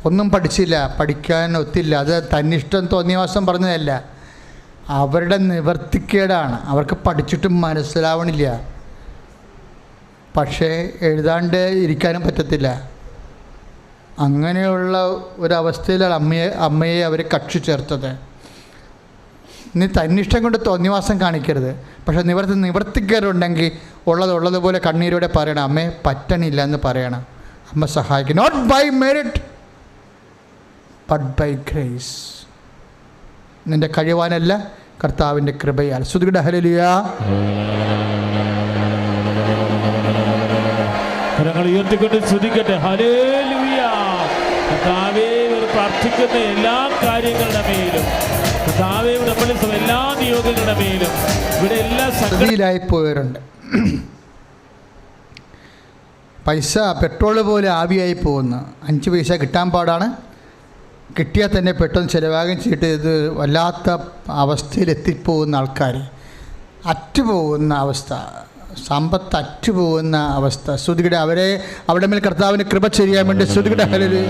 Speaker 1: ഒന്നും പഠിച്ചില്ല, പഠിക്കാൻ ഒത്തില്ല, അത് തന്നിഷ്ടം തോന്നിയ മാസം പറഞ്ഞതല്ല, അവരുടെ നിവർത്തിക്കേടാണ്. അവർക്ക് പഠിച്ചിട്ടും മനസ്സിലാവണില്ല, പക്ഷേ എഴുതാണ്ട് ഇരിക്കാനും പറ്റത്തില്ല. അങ്ങനെയുള്ള ഒരവസ്ഥയിലാണ് അമ്മയെ അവർ കക്ഷി ചേർത്തത്. നീ തന്നിഷ്ടം കൊണ്ട് തോന്നിവാസം കാണിക്കരുത്, പക്ഷെ നിവർത്തിക്കേടുണ്ടെങ്കിൽ ഉള്ളതുപോലെ കണ്ണീരോടെ പറയണം, അമ്മേ പറ്റണില്ല എന്ന് പറയണം. അമ്മ സഹായിക്കും. Not by merit but by grace. നിൻ്റെ കഴിവാനല്ല, കർത്താവിൻ്റെ കൃപയാൽ. സ്തുതിയുടെ ഹല്ലേലൂയ.
Speaker 2: കരങ്ങൾ ഉയർത്തിക്കൊണ്ട് സ്തുതിക്കട്ടെ. ഹല്ലേലൂയ. കർത്താവേ, പ്രാർത്ഥിക്കുന്ന എല്ലാ കാര്യങ്ങളുടെ മേലും, കർത്താവേ, നമ്മളിൽ എല്ലാ നിയോഗങ്ങളുടെ മേലും, ഇവിടെ എല്ലാ
Speaker 1: സതിയിലായി പോയവരുണ്ട്. പൈസ പെട്രോൾ പോലെ ആവിയായി പോകുന്നു. 5 പൈസ കിട്ടാൻ പാടാണ്, കിട്ടിയാൽ തന്നെ പെട്ടെന്ന് ചിലവാകുകയും ചെയ്തിട്ട് ഇത് വല്ലാത്ത അവസ്ഥയിലെത്തിപ്പോകുന്ന ആൾക്കാർ, അറ്റുപോകുന്ന അവസ്ഥ, സമ്പത്ത് അറ്റുപോകുന്ന അവസ്ഥ. സ്തുതിയുടെ അവരുടെ മേൽ കർത്താവിന് കൃപ ചെയ്യാൻ വേണ്ടി സ്തുതിയുടെ ഹല്ലേലൂയ.